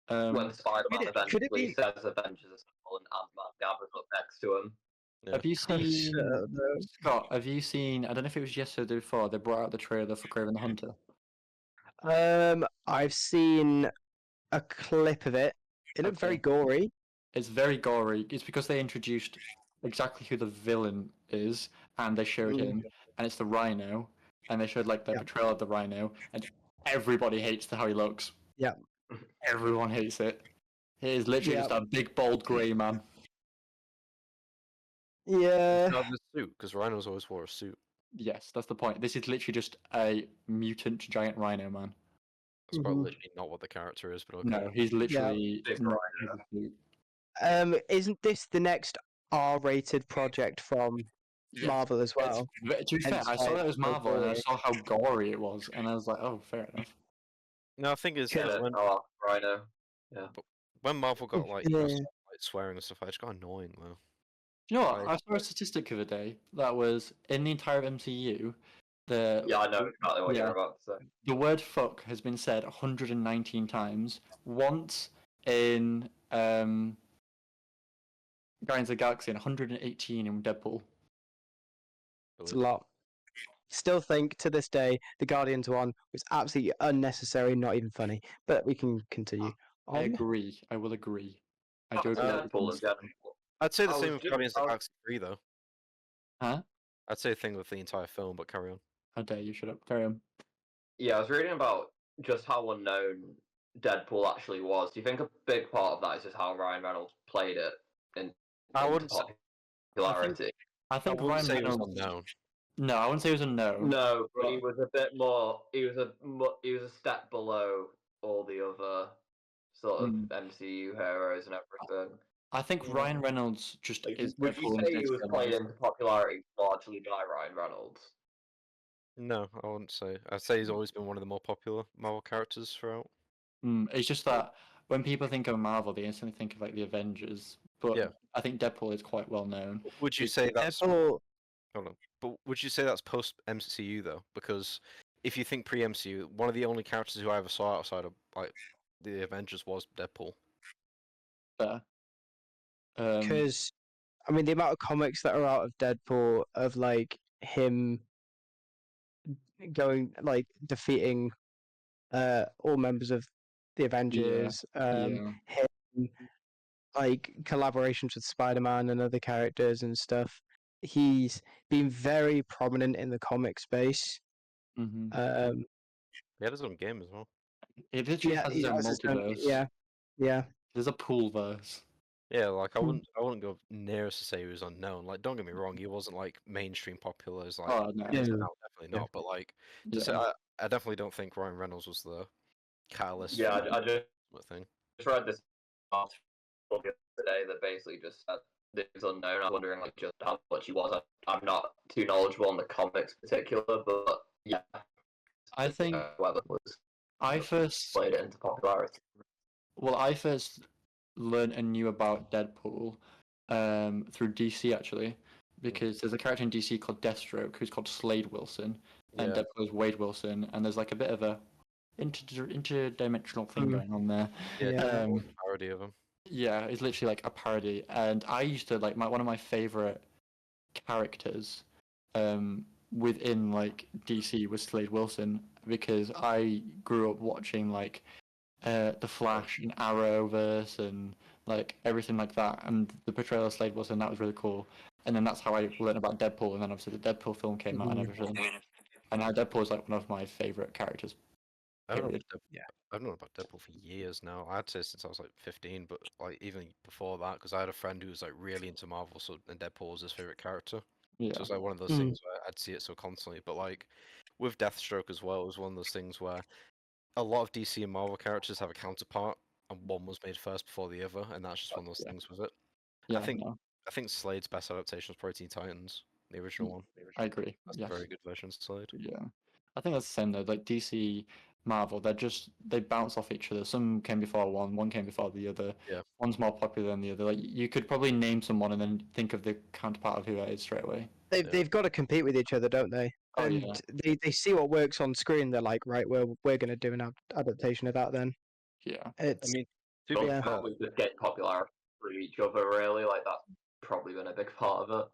Yeah. When Spider-Man Could it eventually be- says Avengers Assemble and Ant-Man gathers up next to him. Yeah. Have you seen Shut up, no. Scott? Have you seen? I don't know if it was yesterday or before. They brought out the trailer for Kraven the Hunter. I've seen a clip of it. It looked very Okay. gory. It's very gory. It's because they introduced exactly who the villain is, and they showed Mm. him, and it's the Rhino, and they showed like the Yeah. portrayal of the Rhino, and everybody hates how he looks. Yeah. Everyone hates it. He is literally Yeah. just a big, bold, grey man. Yeah. Not the suit, because Rhinos always wore a suit. Yes, that's the point. This is literally just a mutant giant Rhino man. That's quite Mhm. literally not what the character is, but okay. No, he's literally Big not Rhino. a suit. Isn't this the next R-rated project from Yes. Marvel as well? To be fair, Hence I saw why that it was it's so Marvel, and I gory. saw how gory it was, and I was like, oh, fair enough. No, I think it's Yeah. when Rhino. Marvel got like Yeah. like swearing and stuff, it just got annoying though. You know what? Like- I saw a statistic the other day that was in the entire MCU, the Yeah, I know exactly what Yeah. you're about to say. the word "fuck" has been said 119 times. Once in Guardians of the Galaxy, and 118 in Deadpool. It's a lot. Still think to this day the Guardians one was absolutely unnecessary, not even funny. But we can continue. I On. agree. I will agree. I do Back to agree. with Deadpool in this. general. I'd say the I same was with just- Guardians of I the was- Galaxy 3 though. Huh? I'd say a thing with the entire film, but carry on. How dare you? Shut up. Carry on. Yeah, I was reading about just how unknown Deadpool actually was. Do you think a big part of that is just how Ryan Reynolds played it in I into wouldn't say- popularity? I I think wouldn't Ryan say it was Reynolds. unknown. No, I wouldn't say it was unknown. No, but he was a bit more. He was a step below all the other sort of Mm. MCU heroes and everything. I think Yeah. Ryan Reynolds just Like, is would you Deadpool and say he was played Deadpool. into popularity largely by Ryan Reynolds? No, I wouldn't say. I'd say he's always been one of the more popular Marvel characters throughout. It's just that when people think of Marvel, they instantly think of like the Avengers. But Yeah. I think Deadpool is quite well known. Would you It- say that's Deadpool, hold on? But would you say that's post MCU though? Because if you think pre MCU, one of the only characters who I ever saw outside of like the Avengers was Deadpool. Fair. because I mean the amount of comics that are out of Deadpool of like him going like defeating all members of the Avengers, yeah. him like collaborations with Spider-Man and other characters and stuff. He's been very prominent in the comic space. hmm Um, He had his own game as well. It literally has he its own has his own- multiverse. yeah. There's a pool verse. Yeah, like I Hmm. wouldn't go near as to say he was unknown. Like, don't get me wrong, he wasn't like mainstream popular as like Oh no. he is Yeah. now, definitely Yeah. not. But like, to say, Yeah. I definitely don't think Ryan Reynolds was the catalyst Yeah, for I the thing. just read this article the other day that basically just said that he was unknown. I'm wondering like just how much he was. I'm not too knowledgeable on the comics in particular, but yeah, I think whether it was I first played it into popularity. I first learned and knew about Deadpool through DC actually, because there's a character in DC called Deathstroke who's called Slade Wilson, and Yeah. Deadpool is Wade Wilson, and there's like a bit of a interdimensional thing Mm. going on there. Yeah, Yeah. Deadpool was a parody of him. Yeah, it's literally like a parody, and I used to like one of my favorite characters within like DC was Slade Wilson, because I grew up watching like the Flash and Arrowverse and like everything like that, and the portrayal of Slade Wilson, that was really cool. And then that's how I learned about Deadpool, and then obviously the Deadpool film came out and everything. And now Deadpool is like one of my favorite characters. I've known Period. I've known about Deadpool for years now. I'd say since I was like 15, but like even before that, because I had a friend who was like really into Marvel, so and Deadpool was his favorite character. Yeah. So it's like one of those Mm. things where I'd see it so constantly. But like with Deathstroke as well, it was one of those things where a lot of DC and Marvel characters have a counterpart, and one was made first before the other, and that's just one of those things with it. Yeah, I think Slade's best adaptation was probably Teen Titans, the original one. I agree. That's Yes. a very good version of Slade. Yeah, I think that's the same though. Like DC, Marvel, they bounce off each other. Some came before one came before the other. Yeah. One's more popular than the other. Like you could probably name someone and then think of the counterpart of who that is straight away. They've got to compete with each other, don't they? Oh, And yeah. they see what works on screen. They're like, right, we're going to do an adaptation of that then. Yeah. It's I mean, to Don't be yeah. fair, probably just get popularity through each other. Really, like that's probably been a big part of it.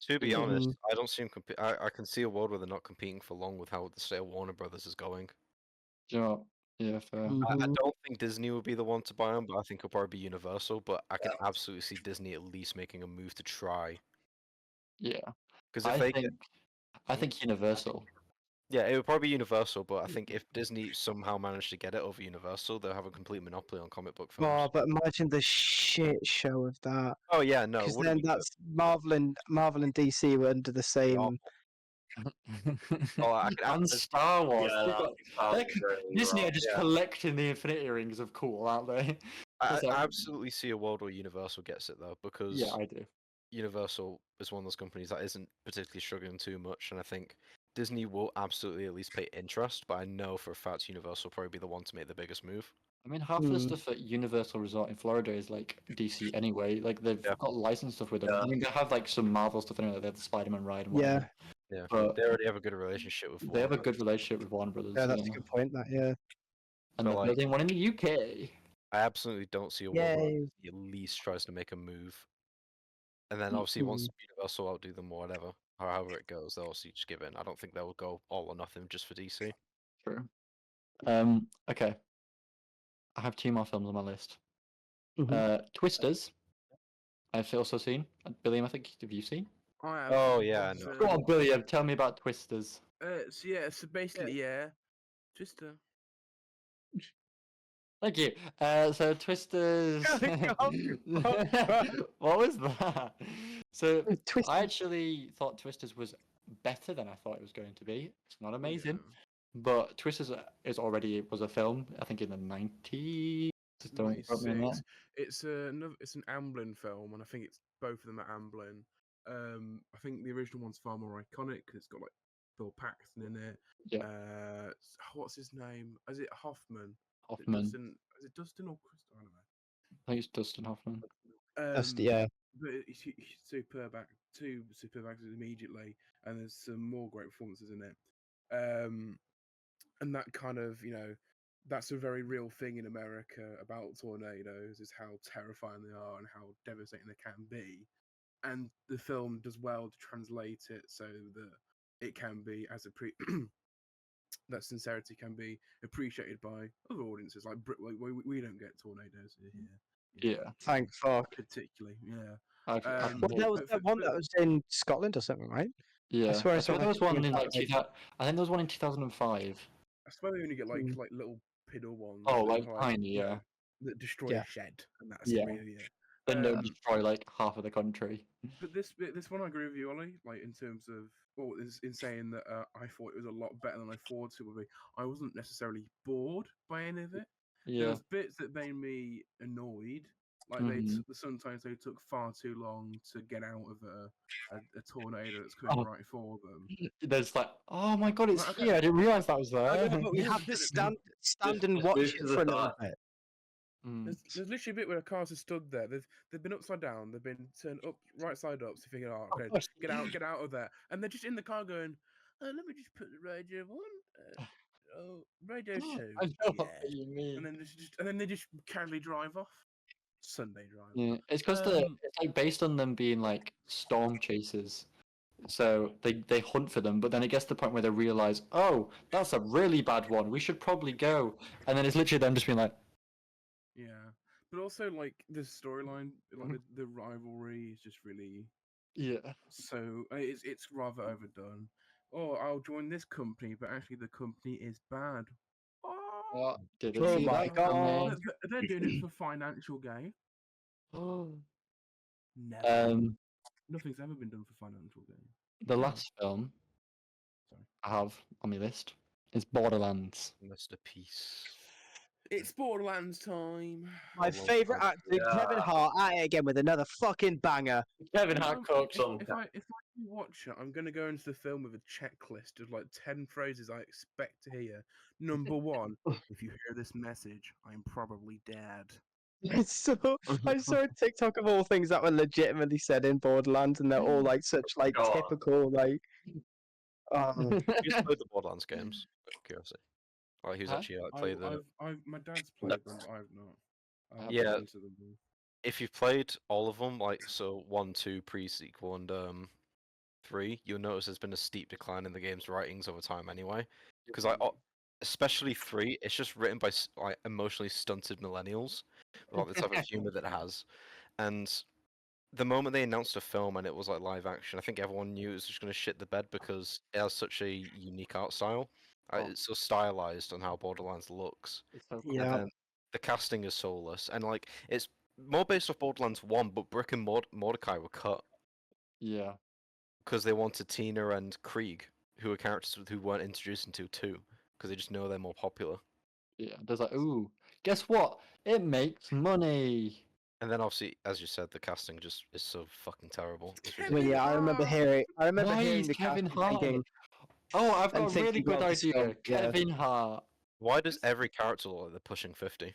to be Yeah. honest, I don't see him I can see a world where they're not competing for long with how the state of Warner Brothers is going. Do you know what? Yeah, fair. I Mhm. don't think Disney would be the one to buy them, but I think it'll probably be Universal. But I can absolutely see Disney at least making a move to try. Yeah. Because if I they think get, I think Universal. yeah, it would probably be Universal. But I think if Disney somehow managed to get it over Universal, they'll have a complete monopoly on comic book films. Oh, but imagine the shit show of that. Oh yeah, no, it Because wouldn't then be good. that's Marvel and DC were under the It'd be same. awful. Oh, I could And Star Wars. Yeah, They've that got- sounds really Disney wrong. are just Yeah. collecting the Infinity Rings of cool, aren't they? I It's like- absolutely see a world where Universal gets it though, because Yeah, I do. Universal is one of those companies that isn't particularly struggling too much, and I think Disney will absolutely at least pay interest. But I know for a fact Universal will probably be the one to make the biggest move. I mean, half of the Hmm. stuff at Universal Resort in Florida is like DC anyway. Like they've Yeah. got licensed stuff with them. Yeah. I mean, they have like some Marvel stuff in it. Like they have the Spider-Man ride. And Yeah. whatever. Yeah, But they already have a good relationship with. they have a Warner good Brothers. relationship with Warner Brothers. Yeah, that's a good point. That yeah. And But, they're like- building one in the UK. I absolutely don't see a world where Yay. Disney at least tries to make a move, and then obviously once Universal outdo them or whatever, or however it goes, they'll obviously just give in. I don't think they'll go all or nothing just for DC. True. Okay. I have two more films on my list. Mhm. Twisters. I've also seen. Billiam, I think have you seen? I have, Oh, yeah, I it's, know. Go on, Billiam. Tell me about Twisters. So basically, Twister. Thank you. So Twisters. What was that? So Twist. I actually thought Twisters was better than I thought it was going to be. It's not amazing, but Twisters was a film. I think in the 90s, Just don't interrupt me on that. 96. It's an Amblin film, and I think it's both of them are Amblin. I think the original one's far more iconic because it's got like Bill Paxton in it. Yeah. What's his name? Is it Hoffman? Hoffman. Is it Dustin or Chris? I don't know. I think it's Dustin Hoffman. Yeah. But he's two superb actors immediately, and there's some more great performances in it. And that kind of, that's a very real thing in America about tornadoes, is how terrifying they are and how devastating they can be. And the film does well to translate it so that it can be that sincerity can be appreciated by other audiences. Like we don't get tornadoes here. Yeah. Thank fuck. Particularly, yeah. I Well, there was that one that was in Scotland or something, right? yeah. swear I saw there was like one in about, like 2000. I think there was one in 2005. I swear they only get like Mm. like little piddle ones. Oh, that like are, tiny, you know, yeah. that destroy Yeah. a shed, and that's Yeah. it. Really, yeah. Then don't destroy like half of the country. But this one, I agree with you, Ollie. Like in terms of, in saying that I thought it was a lot better than I thought it would be. I wasn't necessarily bored by any of it. There Yeah. was bits that made me annoyed. Like Mhm. sometimes they took far too long to get out of a tornado that's coming Oh. right for them. There's like, oh my god, it's Like, okay. here. I didn't realize that was there. But You yeah, have to but- stand and just watch move it to the for a little side. bit. Mm. There's literally a bit where the cars have stood there. They've been upside down. They've been turned up right side up. So you think, oh, okay, gosh. get out of there. And they're just in the car going, let me just put the radio on. Radio 2. I know Yeah. what you mean. And then they just casually drive off. Sunday drive. Yeah, it's because it's like based on them being like storm chasers. So they hunt for them, but then it gets to the point where they realize, oh, that's a really bad one. We should probably go. And then it's literally them just being like, Yeah. But also like the storyline, like the rivalry is just really yeah, so it's rather overdone. Oh, I'll join this company, but actually the company is bad. Oh, didn't Oh see my that God. coming. they're doing it for financial gain. Never. Nothing's ever been done for financial gain. The last film Sorry. I have on my list is Borderlands. Mr. Peace. It's Borderlands time. My love favourite that. actor, Kevin Yeah. Hart, at it again with another fucking banger. Kevin If Hart I'm- cooks. If I watch it, I'm gonna go into the film with a checklist of like 10 phrases I expect to hear. Number one, if you hear this message, I'm probably dead. I saw a TikTok of all things that were legitimately said in Borderlands, and they're all like such like God. typical like. You just played the Borderlands games. Out of curiosity. Like who's Huh? actually like played the. My dad's played them, but I've not. I haven't Yeah. got into them. If you've played all of them, like so 1, 2, pre-sequel, and 3, you'll notice there's been a steep decline in the game's writings over time anyway. Because especially 3, it's just written by like emotionally stunted millennials, like the type of humor that it has. And the moment they announced a film and it was like live action, I think everyone knew it was just going to shit the bed because it has such a unique art style. It's so stylized on how Borderlands looks. It's so Yeah. cool. And the casting is soulless, and like it's more based off Borderlands 1, but Brick and Mordecai were cut Yeah. because they wanted Tina and Krieg, who are characters who weren't introduced into 2, because they just know they're more popular. Yeah. There's like, ooh, guess what? It makes money. And then obviously, as you said, the casting just is so fucking terrible. It's I mean, ridiculous. yeah, I remember Why hearing is the Kevin cast Hart? thinking, Oh, I've and got a really thinking, good well, this idea. film, yeah. Kevin Hart. Why does every character look like they're pushing 50?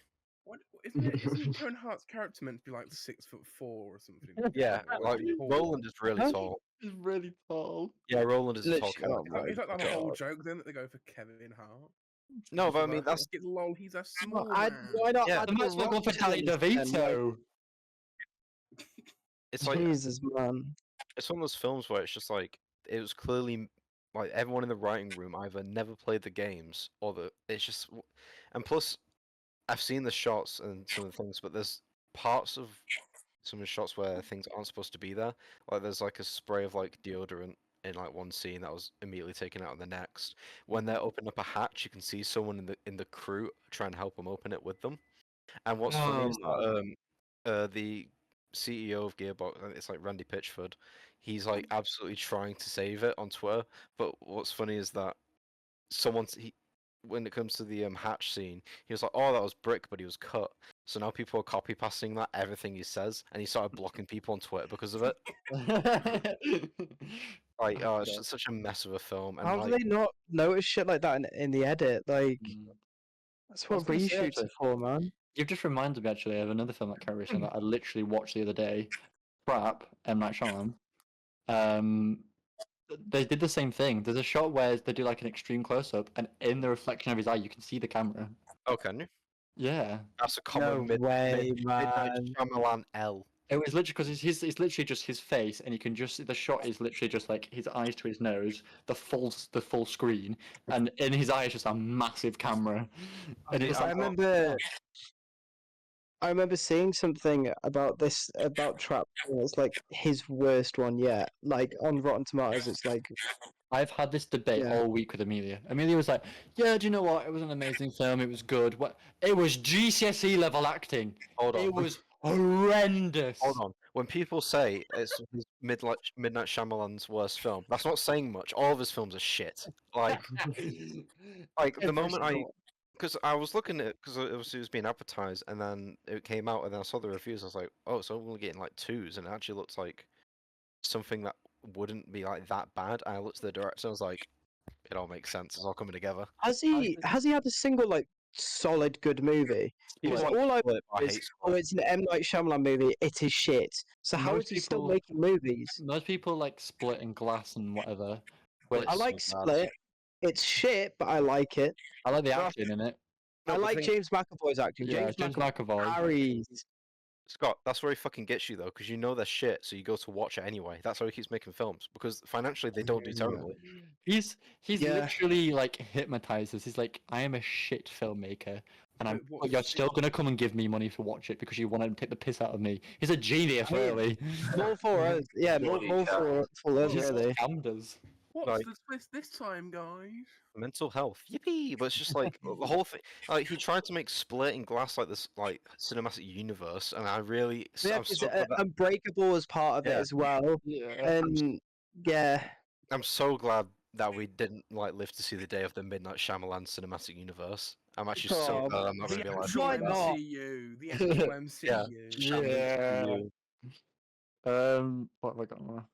Isn't Kevin Hart's character meant to be like 6'4" or something? Yeah, like Roland is really Huh? tall. He's really tall. Yeah, Roland is a tall Literally, character. oh my Is that the whole God. joke then that they go for Kevin Hart? No, but I Like, mean that's it's lol. He's a small Why man. not Yeah. add They might as well go for Danny Rock then, like, DeVito. it's like Jesus, man. it's one of those films where it's just like it was clearly like everyone in the writing room either never played the games or it's just and plus I've seen the shots and some of the things, but there's parts of some of the shots where things aren't supposed to be there. Like there's like a spray of like deodorant in like one scene that was immediately taken out in the next. When they're opening up a hatch, you can see someone in the crew try and help them open it with them. And what's funny is that the CEO of Gearbox, it's like Randy Pitchford, he's like absolutely trying to save it on Twitter. But what's funny is that when it comes to the hatch scene, he was like, "Oh, that was Brick, but he was cut." So now people are copy pasting that everything he says, and he started blocking people on Twitter because of it. Like, oh, it's just such a mess of a film. And How do like, they not notice shit like that in the edit? Like, Mm. that's I was what gonna say, reshoots actually, are for, man. You've just reminded me actually of another film that came out recently that I literally watched the other day. Trap, M. Night Shyamalan. Um, they did the same thing. There's a shot where they do like an extreme close up, and in the reflection of his eye, you can see the camera. oh, can you? Yeah, That's a No common way, Midnight man. Shyamalan L. it was literally because it's literally just his face, and you can just the shot is literally just like his eyes to his nose, the full screen, and in his eye is just a massive camera, and it's I like remember seeing something about Trap. And it's like his worst one yet. Like on Rotten Tomatoes, it's like I've had this debate Yeah. all week with Amelia. Amelia was like, "Yeah, do you know what? It was an amazing film. It was good. What? It was GCSE level acting. Hold on. It was horrendous." Hold on. When people say it's his Midnight Shyamalan's worst film, that's not saying much. All of his films are shit. Like the Every moment single because I was looking at because it was being advertised, and then it came out, and then I saw the reviews. I was like, oh, it's only getting like 2s, and it actually looks like something that wouldn't be like that bad. And I looked at the director, I was like, it all makes sense. It's all coming together. has he had a single like solid good movie? He was Because like, all I Split, I know is, hate oh, Split. it's an M Night Shyamalan movie. It is shit. So how Most is he still people- making movies? Most people like Split and Glass and whatever. But But I it's like so bad. Split. It's shit, but I like it. I like the No, acting in it. No, I but like thing- James McAvoy's acting. Yeah, James James McAvoy McAvoy. carries. Scott, that's where he fucking gets you though, because you know they're shit, so you go to watch it anyway. That's how he keeps making films, because financially they don't do terribly. He's Yeah. literally like hypnotizes. He's like, I am a shit filmmaker, and Wait, what but you're is still it? gonna come and give me money to watch it because you want to take the piss out of me. He's a genius, I mean, really. More for us. Yeah, more Bloody for us, He really. scammed us. What's Like- the twist this time, guys? Mental health, yippee! But it's just like the whole thing. Like he tried to make Split and Glass like this, like cinematic universe, and I really, Yeah, I'm because so glad that, Unbreakable was part of it Yeah. as well. Yeah. And yeah, I'm so glad that we didn't like live to see the day of the Midnight Shyamalan cinematic universe. I'm actually so Oh, glad I'm not The gonna be alive. actual Why not? MCU. The actual MCU. Yeah. You- What have I got more?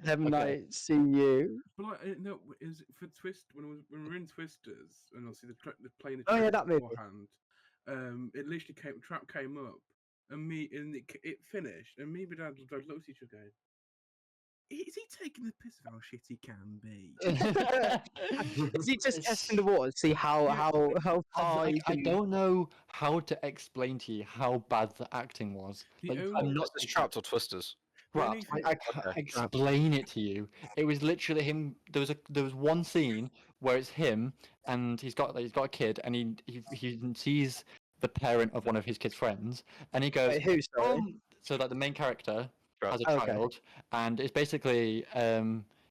M Okay. Night, see you. But like, no, is it for Twist when we were in Twisters and obviously the playing the Oh, yeah, trailer that movie. beforehand, it literally Trap came up and it finished and me and my dad looked at each other going, is he taking the piss of how shit he can be? Is he just It's- testing the waters, see how far I he can... don't know how to explain to you how bad the acting was. The Like, only- I'm not Is this Trapped or Twisters? The Right, only thing- I can't Okay. explain it to you. It was literally him. There was one scene where it's him and he's got a kid and he sees the parent of one of his kid's friends and he goes, Wait, who, sorry? so like the main character Right. has a Okay. child and it's basically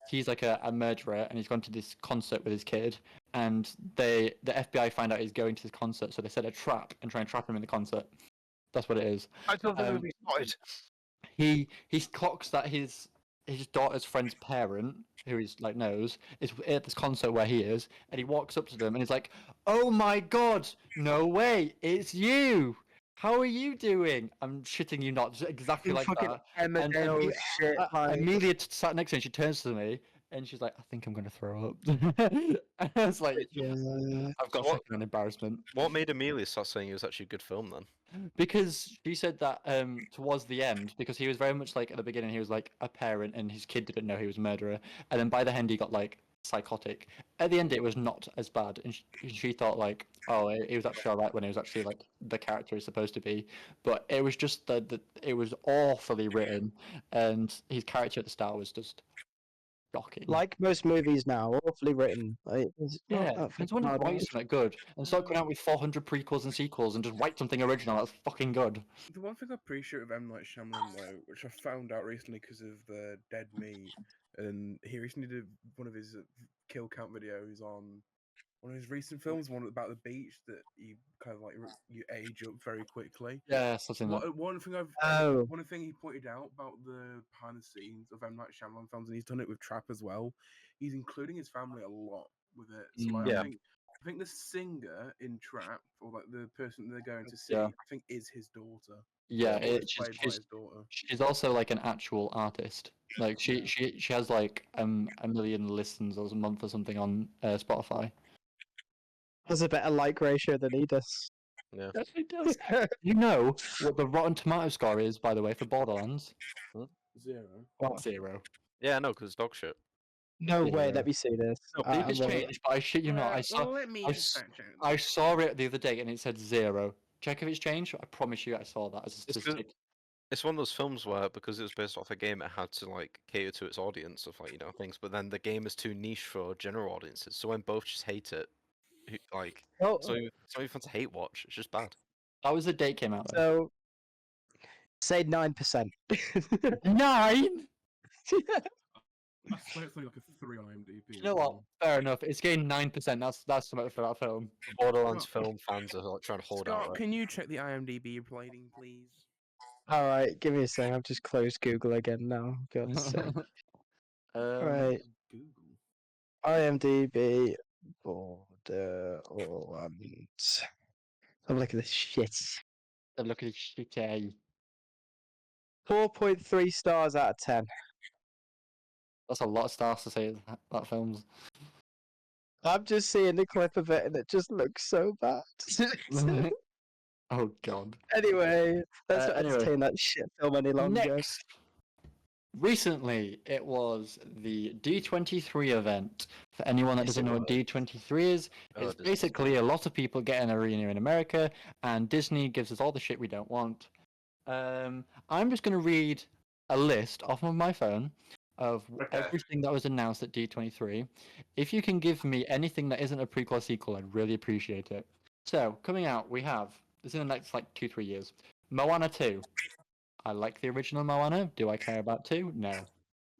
he's like a murderer and he's gone to this concert with his kid and the FBI find out he's going to this concert, so they set a trap and try and trap him in the concert. That's what it is. I thought the Um, movie started. He clocks that his daughter's friend's parent, who he's like knows, is at this concert where he is, and he walks up to them and he's like, "Oh my god, no way, it's you! How are you doing?" I'm shitting you not, just exactly like fucking that. Emmerdale Ame- shit, like... Amelia sat next to me and she turns to me and she's like, "I think I'm gonna throw up." And I was like, Yeah. "I've got So what- second-hand embarrassment." What made Amelia start saying it was actually a good film then? Because she said that towards the end, because he was very much like at the beginning, he was like a parent and his kid didn't know he was a murderer, and then by the end he got like psychotic. At the end, it was not as bad, and she thought like, oh, it was actually alright when it was actually like the character is supposed to be, but it was just that it was awfully written, and his character at the start was just shocking. Like most movies now, awfully written. Like, it's not Yeah, that I just fucking want to hard. write something good and stop coming out with 400 prequels and sequels and just write something original that's fucking good. The one thing I appreciate of M Night Shyamalan though, which I found out recently because of the Dead Meat, and he recently did one of his kill count videos on one of his recent films, one about the beach that you kind of like you age up very quickly. Yeah, something like One thing Oh. one thing he pointed out about the behind the scenes of M Night Shyamalan films, and he's done it with Trap as well. He's including his family a lot with it. So like, Yeah. I think I think the singer in Trap, or like the person they're going to see, Yeah. I think is his daughter. Yeah, Or it's she's, played by she's his daughter. she's also like an actual artist. Like Yeah. she has like a million listens a month or something on Spotify. Has a better like ratio than he does. Yeah. Yes, it does. You know what the Rotten Tomato score is, by the way, for Borderlands? 0. What? 0. Yeah, no, because dog shit. No way. Yeah. Let me see this. No, I it's want it. changed, but I shit you not. let me I just s- fact check I this. saw it the other day and it said 0. Check if it's changed. I promise you, I saw that as a It's 'cause- statistic. It's one of those films where, because it was based off a game, it had to like cater to its audience of like things. But then the game is too niche for general audiences. So when both just hate it, like Oh, it's not even fun to hate watch. It's just bad. That was the date came out though. so say 9%. 9. I swear it's only like a 3 on IMDb. You know what? Fair enough. It's getting 9%. That's something for that film. Borderlands Well, film fans are like trying to hold out. Scott, Right? can you check the IMDb rating, please? All right, give me a second. I've just closed Google again now. God's sake. Right, Google. IMDb Borderlands. Have a look at this shit. Look at this shit. 4.3 stars out of 10. That's a lot of stars to say that film's. I'm just seeing the clip of it and it just looks so bad. Oh god. Anyway, let's not Anyway. entertain that shit film any longer. Next. Recently, it was the D23 event. For anyone that Yes, doesn't it know what D23 is, Oh, it's Disney. basically a lot of people get an arena in America, and Disney gives us all the shit we don't want. I'm just going to read a list off of my phone of Okay. everything that was announced at D23. If you can give me anything that isn't a prequel or sequel, I'd really appreciate it. So, coming out, we have, this is in the next like 2-3 years, Moana 2. I like the original Moana. Do I care about 2? No.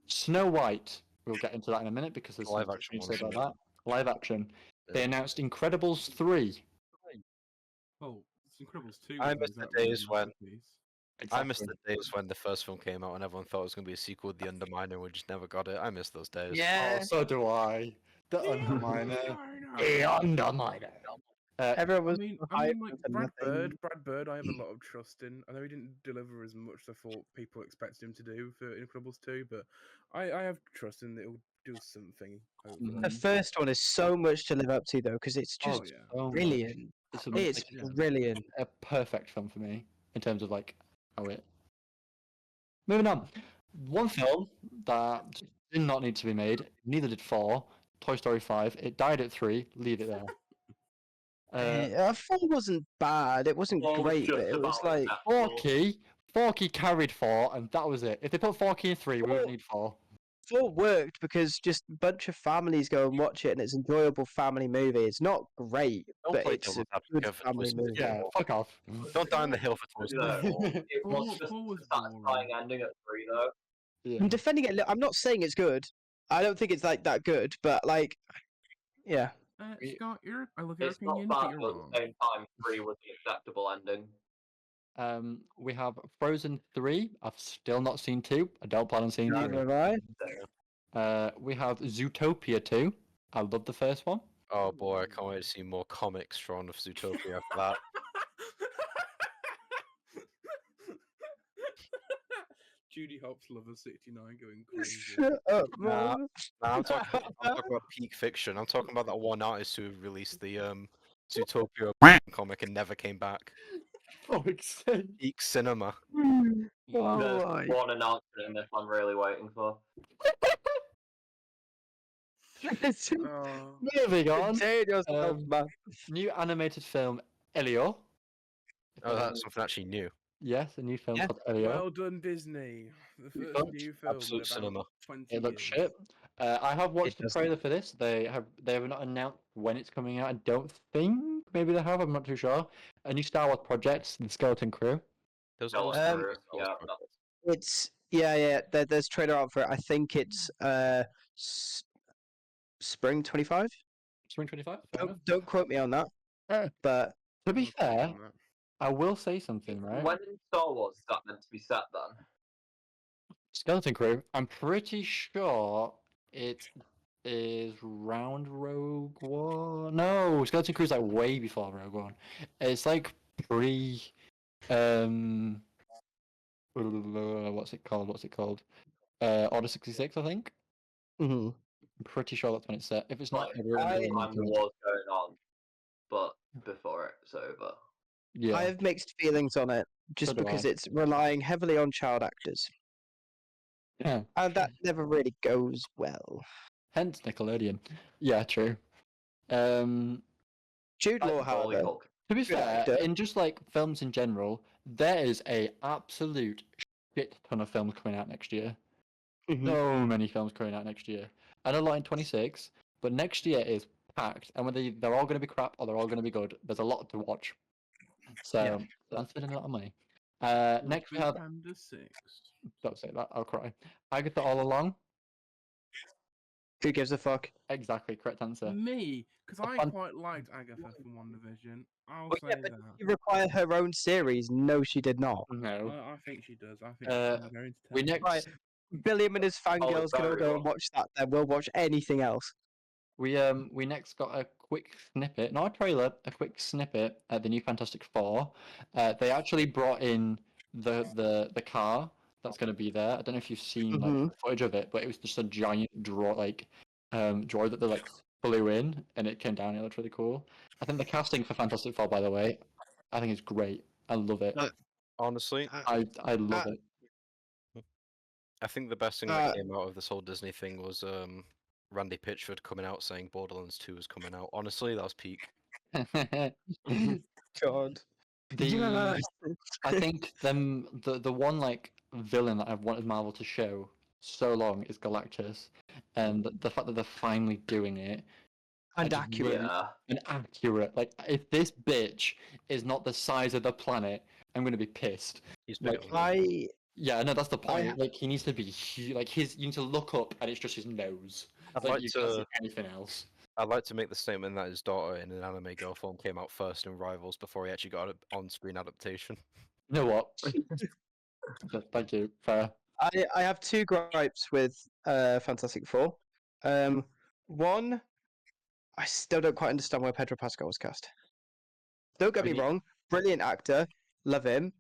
Snow White. We'll get into that in a minute because there's Live something action to say one, about that. Live action. They Yeah. announced Incredibles 3. Oh, it's Incredibles 2. I though, miss is the that really days when- masterpiece? I miss the days when the first film came out and everyone thought it was going to be a sequel with The Underminer and we just never got it. I miss those days. Oh, so do I. The Underminer. The Underminer. Everyone I was mean, hyped like for Brad nothing. Bird. Brad Bird, I have a lot of trust in. I know he didn't deliver as much as I thought people expected him to do for Incredibles 2, but I have trust in that he'll do something. Hopefully. The first one is so much to live up to though, because it's just Oh yeah. so much. brilliant. It's, It's yeah. brilliant. a perfect film for me in terms of like how it. Moving on. One film that did not need to be made, neither did 4, Toy Story 5. It died at 3. Leave it there. 4 wasn't bad. It wasn't Well, great, just but it was about like acceptable. Forky carried 4, and that was it. If they put Forky in 3, we wouldn't Four- need 4. 4 worked because just a bunch of families go and watch it, and it's an enjoyable family movie. It's not great, Don't but play it's a devil's good advocate for family Toy movie. Story. Yeah, fuck off. Don't die on the hill for Toy Story. No, it Four- was just four was a satisfying boring. ending at 3, though. Yeah. I'm defending it. I'm not saying it's good. I don't think it's like that good, but like, yeah. Scott, I love your It's not opinion, bad, but you're but at wrong. the same time, 3 was the acceptable ending. We have Frozen 3. I've still not seen 2. I don't plan on seeing 2. Neither have I. We have Zootopia 2. I love the first one. Oh boy, I can't wait to see more comics drawn of Zootopia after that. Judy Hopps, Lover 69, going crazy. Shut up, Nah. man. Nah, I'm talking about peak fiction. I'm talking about that one artist who released the Zootopia comic and never came back. Fuck's sake. Peak cinema. Oh There's my. one announcement in this I'm really waiting for. Oh. Moving on. Contain yourself, Um, man. New animated film, Elio. Oh, that's something actually new. Yes, a new film Yeah. called Elio. Well done, Disney. The first fun. new film Absolute in about cinema. 20 It looks years. shit. I have watched the doesn't. trailer for this. They have not announced when it's coming out. I don't think. Maybe they have. I'm not too sure. A new Star Wars project, the Skeleton Crew. There's Tell always us Um, through. Yeah, It's yeah. There's trailer out for it. I think it's spring 25. Spring 25. Fair enough. Don't quote me on that. Uh, But To be I'll take fair, on that. I will say something, right? When in Star Wars is that meant to be set then? Skeleton Crew. I'm pretty sure it's is round Rogue One. No, Skeleton Crew's like way before Rogue One. It's like pre. Um, what's it called? What's it called? Order 66, I think. Mhm. I'm pretty sure that's when it's set. If it's not, Like everyone I- go and time the do it. war's going on, but before it's over. Yeah, I have mixed feelings on it just do because I. it's relying heavily on child actors, yeah. and that never really goes well. Hence Nickelodeon. Yeah, true. Um, Jude Law, Like Macaulay however, Culkin. to be good fair, actor. in just like films in general, there is a absolute shit ton of films coming out next year. Mhm. So many films coming out next year. I know line 26, but next year is packed, and whether they're all going to be crap or they're all going to be good, there's a lot to watch. So I'm spending a lot of money. Next we have. Panda 6. Don't say that. I'll cry. Agatha All Along. Who gives a fuck? Exactly, correct answer. Me, because I fun- quite liked Agatha from WandaVision. I'll Well, say yeah, but that. did she require her own series? No, she did not. No. I think she does. I think Uh, she's very we entertaining. next Right, Billiam and his fangirls can all very go and well. watch that. Then we'll watch anything else. we next got a quick snippet, not a trailer, a quick snippet at the new Fantastic Four. They actually brought in the car that's going to be there. I don't know if you've seen like Mhm. footage of it, but it was just a giant droid that they like flew in and it came down. It looked really cool. I think the casting for Fantastic Four, by the way, I think it's great. I love it. Honestly, I love it. I think the best thing that came out of this whole Disney thing was Randy Pitchford coming out saying Borderlands 2 is coming out. Honestly, that was peak. God. The I think the one like villain that I've wanted Marvel to show so long is Galactus, and the fact that they're finally doing it And just accurate. really- Yeah. and accurate. Like if this bitch is not the size of the planet, I'm gonna be pissed. He's bigger Like, than me. yeah, no, that's the I- point. Like he needs to be huge. Like you need to look up and it's just his nose. I'd Like like you can't see to anything else. I'd like to make the statement that his daughter in an anime girl form came out first in Rivals before he actually got an on-screen adaptation. You know what? Thank you. Fair. I have two gripes with Fantastic Four. One, I still don't quite understand why Pedro Pascal was cast. Don't get me Really? wrong, brilliant actor, love him.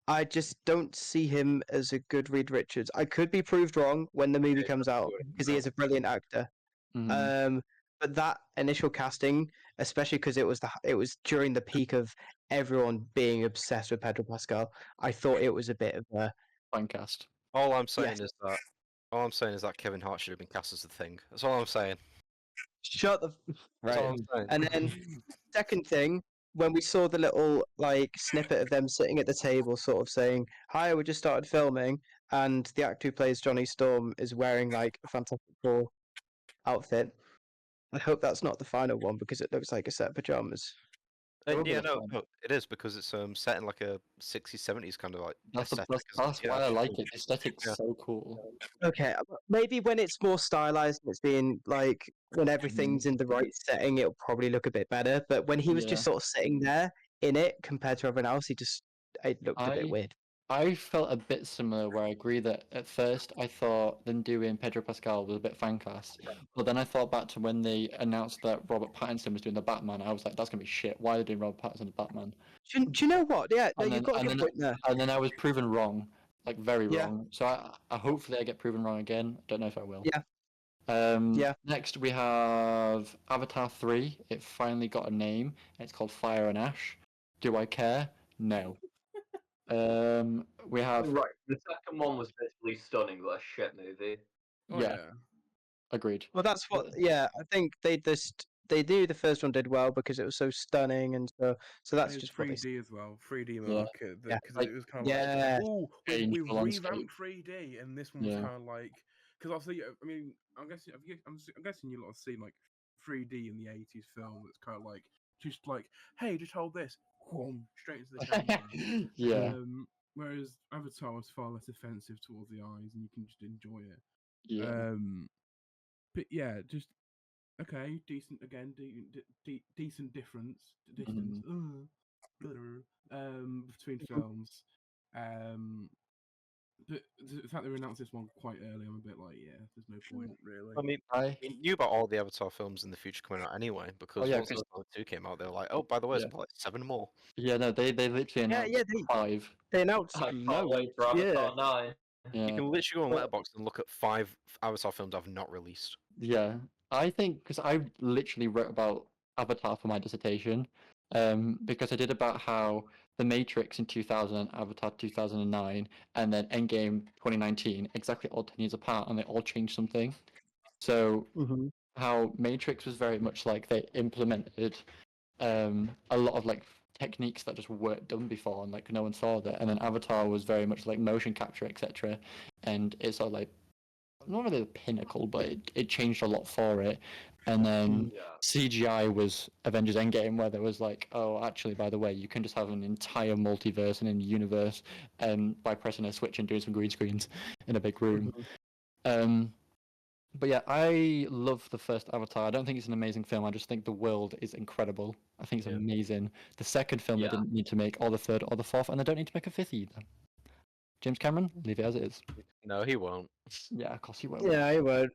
I just don't see him as a good Reed Richards. I could be proved wrong when the movie comes out because he is a brilliant actor. Mhm. But that initial casting, especially because it was during the peak of everyone being obsessed with Pedro Pascal, I thought it was a bit of a Fancast. All I'm saying is that Kevin Hart should have been cast as the Thing. That's all I'm saying. shut the That's all right. I'm saying. And then second thing, when we saw the little like snippet of them sitting at the table, sort of saying, "Hi, we just started filming," and the actor who plays Johnny Storm is wearing like a Fantastic Four outfit. I hope that's not the final one because it looks like a set of pajamas. It will be Yeah, the no, fun. no, it is because it's set in like a 60s, 70s kind of like That's aesthetic. that's Yeah, why I it's like cool. it. The aesthetic's Yeah. so cool. Okay, maybe when it's more stylized and it's being like when everything's in the right setting, it'll probably look a bit better. But when he was Yeah. just sort of sitting there in it compared to everyone else, it looked a bit I weird. I felt a bit similar where I agree that at first I thought them doing Pedro Pascal was a bit fancast, but then I thought back to when they announced that Robert Pattinson was doing the Batman. I was like, that's gonna be shit. Why are they doing Robert Pattinson as Batman? Do you know what? Yeah, no, And you've then got a and good then point there. and then I was proven wrong, like very Yeah. wrong. So I hopefully I get proven wrong again. Don't know if I will. Yeah. Yeah. Next we have Avatar 3. It finally got a name. It's called Fire and Ash. Do I care? No. We have Right. The second one was basically stunning, but a shit movie. Oh, yeah. Agreed. Well, that's what. Yeah, I think they knew the first one did well because it was so stunning and so that's It's just what they. 3D as well. 3D Yeah. market. Yeah. Because Like, it was kind of Yeah. like, oh, we've Changed the landscape. revamped 3D, and this one was Yeah. kind of like, because obviously, I mean, I'm guessing you lot have seen like 3D in the 80s film. That's kind of like just like, hey, just hold this, whoom, straight into the camera. Yeah. Whereas Avatar was far less offensive towards the eyes, and you can just enjoy it. Yeah. But yeah, just okay, decent again, decent distance between films. The fact they announced this one quite early, I'm a bit like, yeah, there's no point really. I mean, we knew about all the Avatar films in the future coming out anyway, because yeah, once 'cause- Avatar 2 came out, they were like, oh, by the way, Yeah. there's like 7 more. Yeah, no, they literally Yeah, announced yeah, 5. they announced I can't loads. wait for Avatar Yeah. 9. Yeah. You can literally go on But- Letterboxd and look at 5 Avatar films I've not released. Yeah, I think because I literally wrote about Avatar for my dissertation, because I did about how The Matrix in 2000, Avatar 2009, and then Endgame 2019, exactly all 10 years apart, and they all changed something. So Mhm. how Matrix was very much like they implemented a lot of like techniques that just weren't done before, and like no one saw that. And then Avatar was very much like motion capture, etc. And it's sort of like not really the pinnacle, but it changed a lot for it. And then Yeah. CGI was Avengers Endgame, where there was like, oh, actually, by the way, you can just have an entire multiverse and a universe, by pressing a switch and doing some green screens in a big room. But yeah, I love the first Avatar. I don't think it's an amazing film. I just think the world is incredible. I think it's Yeah. amazing. The second film Yeah. they didn't need to make, or the third, or the fourth, and they don't need to make a fifth either. James Cameron, leave it as it is. No, he won't. Yeah, of course he will. Yeah, I would.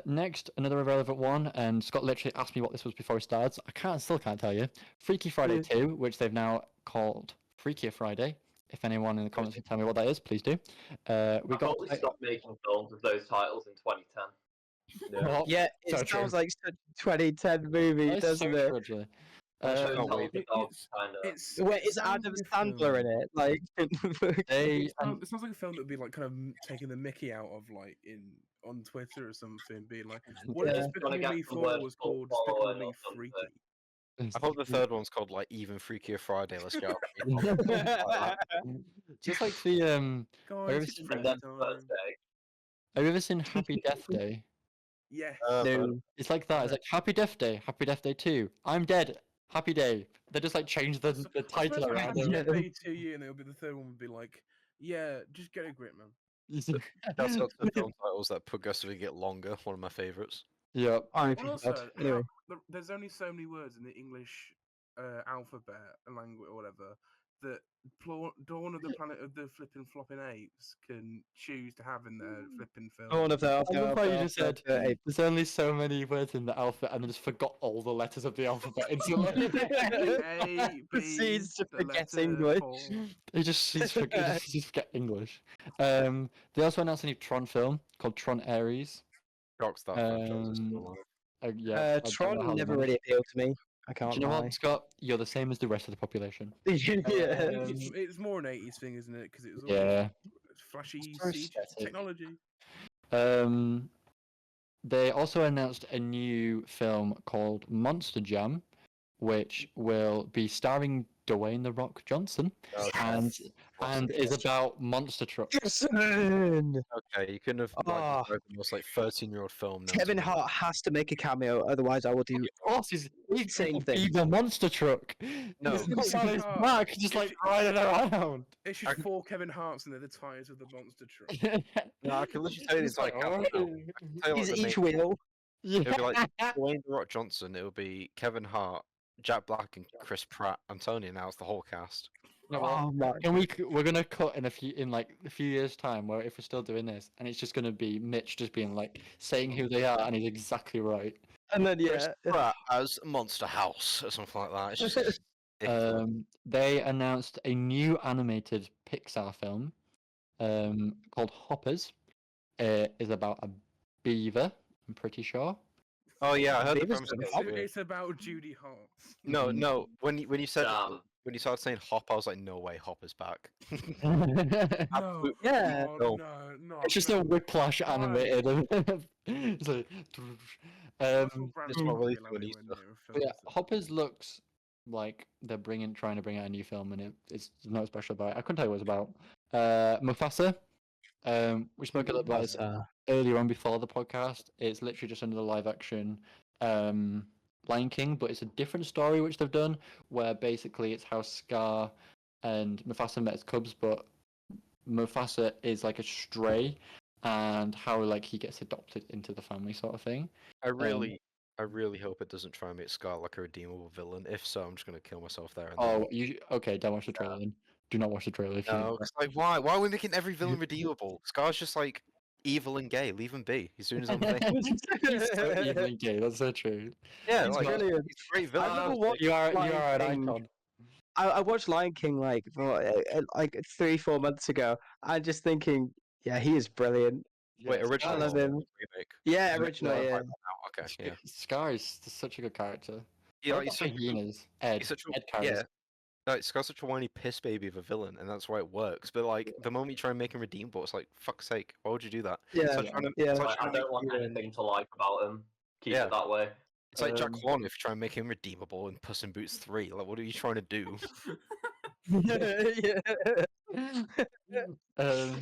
Next, another irrelevant one, and Scott literally asked me what this was before he starts. Still can't tell you. Freaky Friday 2, which they've now called Freakier Friday. If anyone in the comments can tell me what that is, please do. We I got. thought they stopped making films with those titles in 2010. What? Yeah, it So true. sounds like such a 2010 movie, That is doesn't so it? true, actually. I Shows can't Tell wait. the Dogs, kind of. Wait, is sounds Adam like a Sandler in film- it? Like, They It sounds like a film that would be like kind of taking the Mickey out of like on Twitter or something, being like, what if Yeah. Despicable Gonna get Me some 4 words was called called Despicable following Me or something. Freaky? I hope the third one's called like Even Freakier Friday. Let's go. just like the Guys, it's seen- Freaky And then time. Thursday. Have you ever seen Happy Death Day? Yes. no. It's like that. It's like Happy Death Day, Happy Death Day 2. I'm dead. Happy Day. They just like change the I title suppose around. Happy Yeah. Death Day 2 and it'll be the third one would be like, yeah, just get a grip, man. That's the film titles that progressively get longer. One of my favorites. Yeah. R.I.P. And God. also, Anyway, there's only so many words in the English alphabet and language or whatever that Dawn of the Planet of the Flippin' Flopping Apes can choose to have in their flipping film. one of the I love how you just said there's only so many words in the alphabet and then just forgot all the letters of the alphabet instantly. A, B, proceeds to the forget letter English. Paul. He's just forget English. They also announced a new Tron film called Tron Ares. Shocks that franchise is still Um, alive. Yeah. I don't know Tron how never long. really appealed to me. I Do can't you know lie. what, Scott? You're the same as the rest of the population. yeah. It's more an 80s thing, isn't it? Because it was all Yeah. flashy It's very CG aesthetic. technology. They also announced a new film called Monster Jam, which will be starring Dwayne "The Rock" Johnson, and is about monster trucks. Okay, you couldn't have like, Ah. described the most like 13-year-old film. known to Kevin me. Hart has to make a cameo, otherwise I will do. Of course, he's Same gonna thing. be the monster truck. No. He's got Kevin on his Hart. back, just like riding around. It's just I- 4 Kevin Harts and they're the tires of the monster truck. No, I can literally tell you this like "Oh." I can tell you, He's like, the each main- wheel. Yeah. It'll be like Dwayne "The Rock" Johnson. It'll be Kevin Hart, Jack Black, and Chris Pratt. I'm telling you now, it's the whole cast. Oh my. Can we're gonna cut in a few years time, where if we're still doing this, and it's just gonna be Mitch just being like saying who they are, and he's exactly right. And then Chris Pratt as Monster House or something like that. It's just ridiculous. They announced a new animated Pixar film called Hoppers. It is about a beaver, I'm pretty sure. Oh yeah, I heard the Beavis premise. and of it. Hop- It's about Judy Hart. No. When you said Damn. when you started saying Hop, I was like, no way, Hopper's back. No, Absolute- Yeah. no, No. no. It's just a whiplash animated. It's like, It's not really doing Easter. but yeah, Hoppers looks like they're trying to bring out a new film, and it's not special about it. I couldn't tell you what it was about. Mufasa. We spoke a little about this earlier on before the podcast. It's literally just another live action Lion King, but it's a different story which they've done, where basically it's how Scar and Mufasa met as cubs, but Mufasa is like a stray, and how like he gets adopted into the family sort of thing. I really hope it doesn't try and make Scar like a redeemable villain. If so, I'm just gonna kill myself there. And Oh, okay, don't watch the trailer then. Do not watch the trailer. If you No, 'cause, like why? Why are we making every villain redeemable? Scar's just like evil and gay. Leave him be. He's doing his own thing. He's so easily gay. That's so true. Yeah, He's like brilliant. he's a great I villain. remember Like, watching You are an Lion King. icon. I watched Lion King like 3-4 months ago. I'm just thinking, yeah, he is brilliant. wait, Yes, original I love or him. remake? Yeah, Is it- original. oh, Yeah. right now, okay, yeah. Scar is such a good character. Yeah, What like, about so hyenas? Ed. he's such a Ed carries. yeah. Like, Scar's such a whiny piss baby of a villain, and that's why it works. But like the moment you try and make him redeemable, it's like fuck's sake, why would you do that? Yeah, It's like trying to, yeah. it's like Like, trying I to make, don't want you in. anything to like about him. Keep Yeah. it that way. it's like Jack Um, Quan if you try and make him redeemable in Puss in Boots 3. Like, what are you trying to do? Yeah.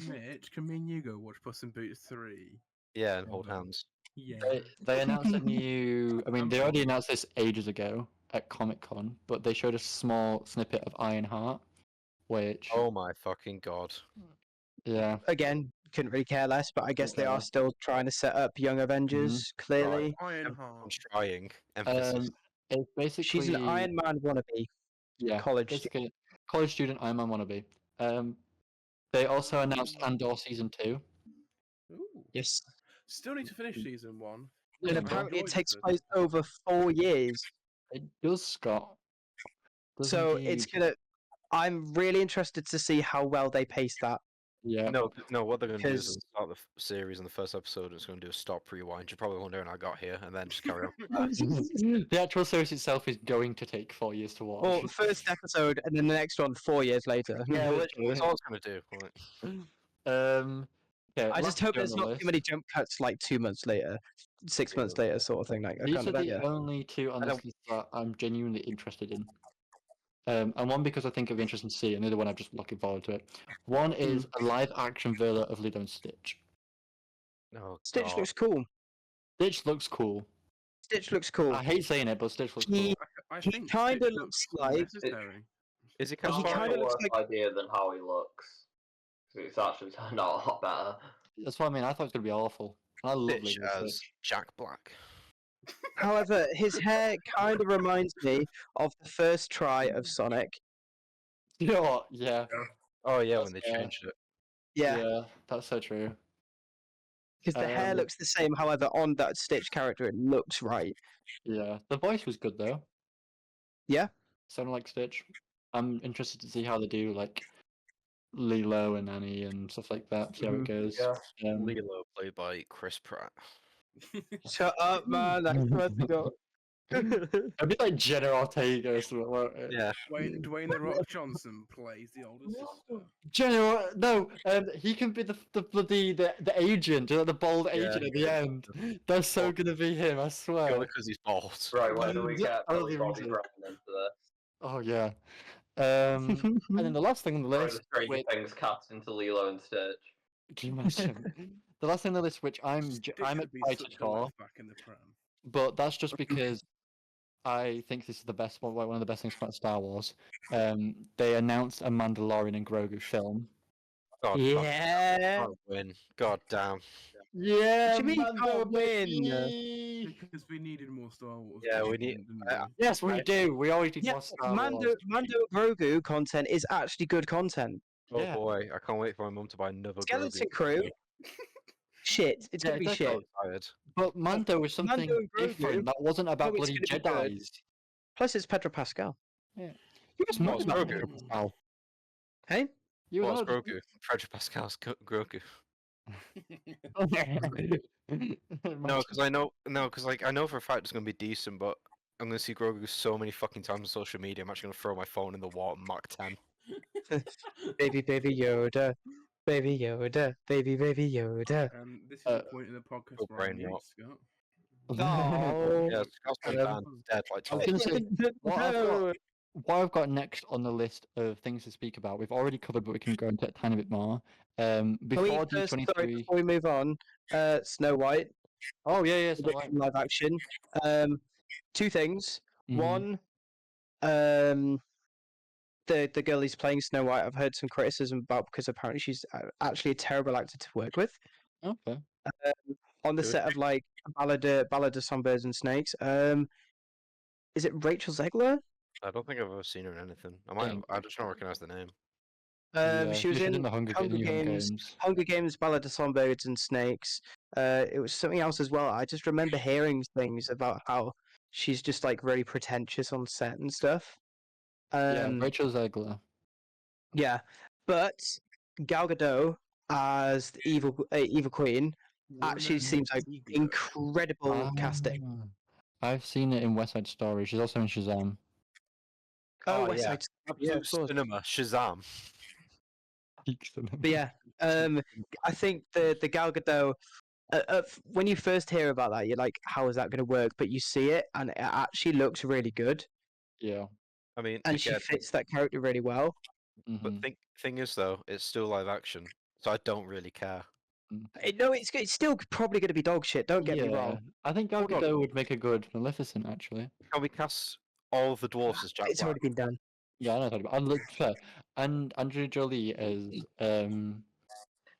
Mitch, can me and you go watch Puss in Boots 3? Yeah, and hold Yeah. hands. Yeah. They announced a new. I mean, I'm they already sure. announced this ages ago at Comic Con, but they showed a small snippet of Ironheart, which Oh my fucking god. yeah, Again, couldn't really care less, but I guess they are Okay. still trying to set up Young Avengers. Clearly, I'm Ironheart. trying. Emphasis. it's basically she's an Iron Man wannabe. yeah, college basically college student Iron Man wannabe. They also announced Andor season 2. Ooh. Yes. Still need to finish season 1. And Yeah, apparently it enjoyed takes it. place over 4 years. it does, Scott. Does So it's indeed. gonna. I'm really interested to see how well they pace that. Yeah. No, what they're going to do is Because- they'll start the series in the first episode. It's going to do a stop rewind. You're probably wondering how I got here, and then just carry on. The actual series itself is going to take 4 years to watch. Well, first episode and then the next one 4 years later. Yeah, That's all it's going to do. Like, yeah, I just last hope two on there's the not list. too many jump cuts like 2 months later, 6 months later, sort of thing. Like I These kind are of the yeah. only two on I this don't- list that I'm genuinely interested in. And one because I think it'll be interesting to see, and the other one I'm just looking forward to it. One is a live action version of Lilo and Stitch. oh, Stitch God. looks cool. Stitch looks cool. Stitch looks cool. I hate saying it, but Stitch looks He- cool. I He think kinda Stitch looks like- necessary. Is he That's He kind kinda a looks worse like- idea than how he looks. 'Cause it's actually turned out a lot better. That's what I mean. I thought it was gonna be awful. I love Stitch Lilo and as Stitch. Jack Black? However, his hair kind of reminds me of the first try of Sonic. You know what? Yeah. Oh yeah, That's when they fair. changed it. Yeah, That's so true. because the hair Um, looks the same. However, on that Stitch character, it looks right. Yeah. The voice was good though. Yeah. Sounded like Stitch. I'm interested to see how they do like Lilo and Annie and stuff like that. See how it goes. Yeah. Lilo, played by Chris Pratt. Shut up, man! I swear to God. It'd be like Jenna Ortega or something. Won't it? Yeah. Dwayne the Rock Johnson plays the older sister. Jenna, no, he can be the agent, the bald agent at the end. That's so gonna be him, I swear. Purely because he's bald. Right, when do we Yeah, get only Billy Bobby reason. Brown into this? Oh yeah. And then the last thing on the Throwing list, the Stranger which, Things cast into Lilo and Stitch. can you imagine? The last thing on the list, which I'm Stitch I'm would be excited such a for, left back in the Prem. but that's just because I think this is the best one of the best things about Star Wars. They announced a Mandalorian and Grogu film. God, Yeah. can't win. God damn. Yeah, What do you mean, can't win? baby! Because we needed more Star Wars. Yeah, we content, need- didn't I- we? Yes, we do. We always need Yeah, more Star Mando Wars. Grogu content is actually good content. Oh Yeah. boy, I can't wait for my mum to buy another Skeleton Grogu. Crew. Shit, it's Yeah, gonna be exactly. shit. Tired. But Mando was something Mando and Grogu, different. That wasn't about it's bloody gonna be good. Jedi's. Plus, it's Pedro Pascal. You just What's know about Grogu? Pedro Pascal. Hey, You What's know- Grogu? Pedro Pascal's Grogu. No, because I know, like I know for a fact it's gonna be decent, but I'm gonna see Grogu so many fucking times on social media. I'm actually gonna throw my phone in the water, Mach 10. baby Yoda, baby Yoda, baby Yoda. This is the Uh, point in the podcast Your where I brain mute rot. Scott. Oh, Yeah, Scott's been Um, banned, dead like I was 12 gonna say, what I've got- no. what I've got next on the list of things to speak about, we've already covered, but we can go into it a tiny bit more. Before D23. Before we move on, Snow White, Oh yeah, yeah. the So like, live action. Two things. mhm. One, the girl who's playing Snow White, I've heard some criticism about because apparently she's actually a terrible actor to work with. Okay. On the Who is set of like Ballad of Songbirds and Snakes. Is it Rachel Zegler? I don't think I've ever seen her in anything. I might. Think. I just don't recognize the name. She was in in the Hunger Games. Hunger Games, Ballad of Songbirds and Snakes. It was something else as well. I just remember hearing things about how she's just like really pretentious on set and stuff. Yeah, Rachel Zegler. Yeah, but Gal Gadot as the evil queen actually seems like incredible casting. I've seen it in West Side Story. She's also in Shazam. Oh, Oh, West yeah. Side Story, yeah, of Absolute course. cinema. Shazam. But yeah, I think the Gal Gadot. When you first hear about that, you're like, "How is that going to work?" But you see it, and it actually looks really good, Yeah. I mean, and she again, fits that character really well. but Mhm. thing is though, it's still live action, so I don't really care. No, it's still probably going to be dog shit. Don't get me wrong. I think Gal Hold on. Gadot would make a good Maleficent, actually. Can we cast all of the dwarfs as Jack It's Black? already been done. Yeah, I know that. And look, fair. And Andrew Jolie as The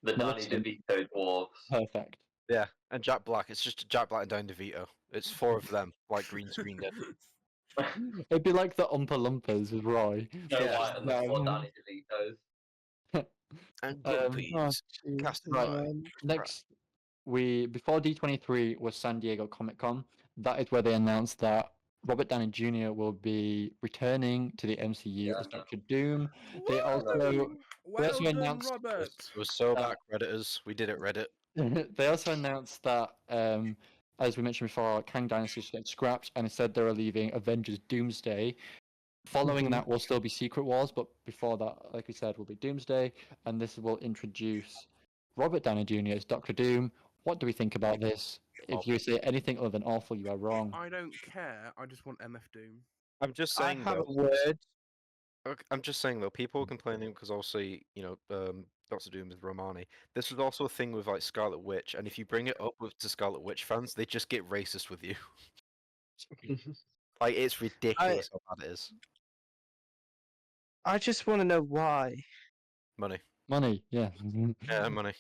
Danny Maleficent. DeVito dwarves. Perfect. Yeah, and Jack Black. It's just Jack Black and Danny DeVito. It's 4 of them, like green screened it. It'd be like the Oompa Loompas with Roy. Snow Yeah. White and the 4 Danny DeVitos. And Um, guppies. Cast right. right. Next, before D23 was San Diego Comic Con. That is where they announced that Robert Downey Jr. will be returning to the MCU as Doctor Doom. They also Well done, announced- Robert. It was so bad, Redditors. We did it, Reddit. they also announced that, as we mentioned before, Kang Dynasty should get scrapped, and instead they're leaving Avengers Doomsday. Following that will still be Secret Wars, but before that, like we said, will be Doomsday, and this will introduce Robert Downey Jr. as Doctor Doom. What do we think about this? If you say anything other than awful, you are wrong. I don't care. I just want MF Doom. I'm just I saying have though. a word. I'm just saying though, people are complaining because obviously, Doctor Doom is Romani. This was also a thing with like Scarlet Witch, and if you bring it up to Scarlet Witch fans, they just get racist with you. Like it's ridiculous how bad it is. I just want to know why. Money. Money, yeah. Yeah, money.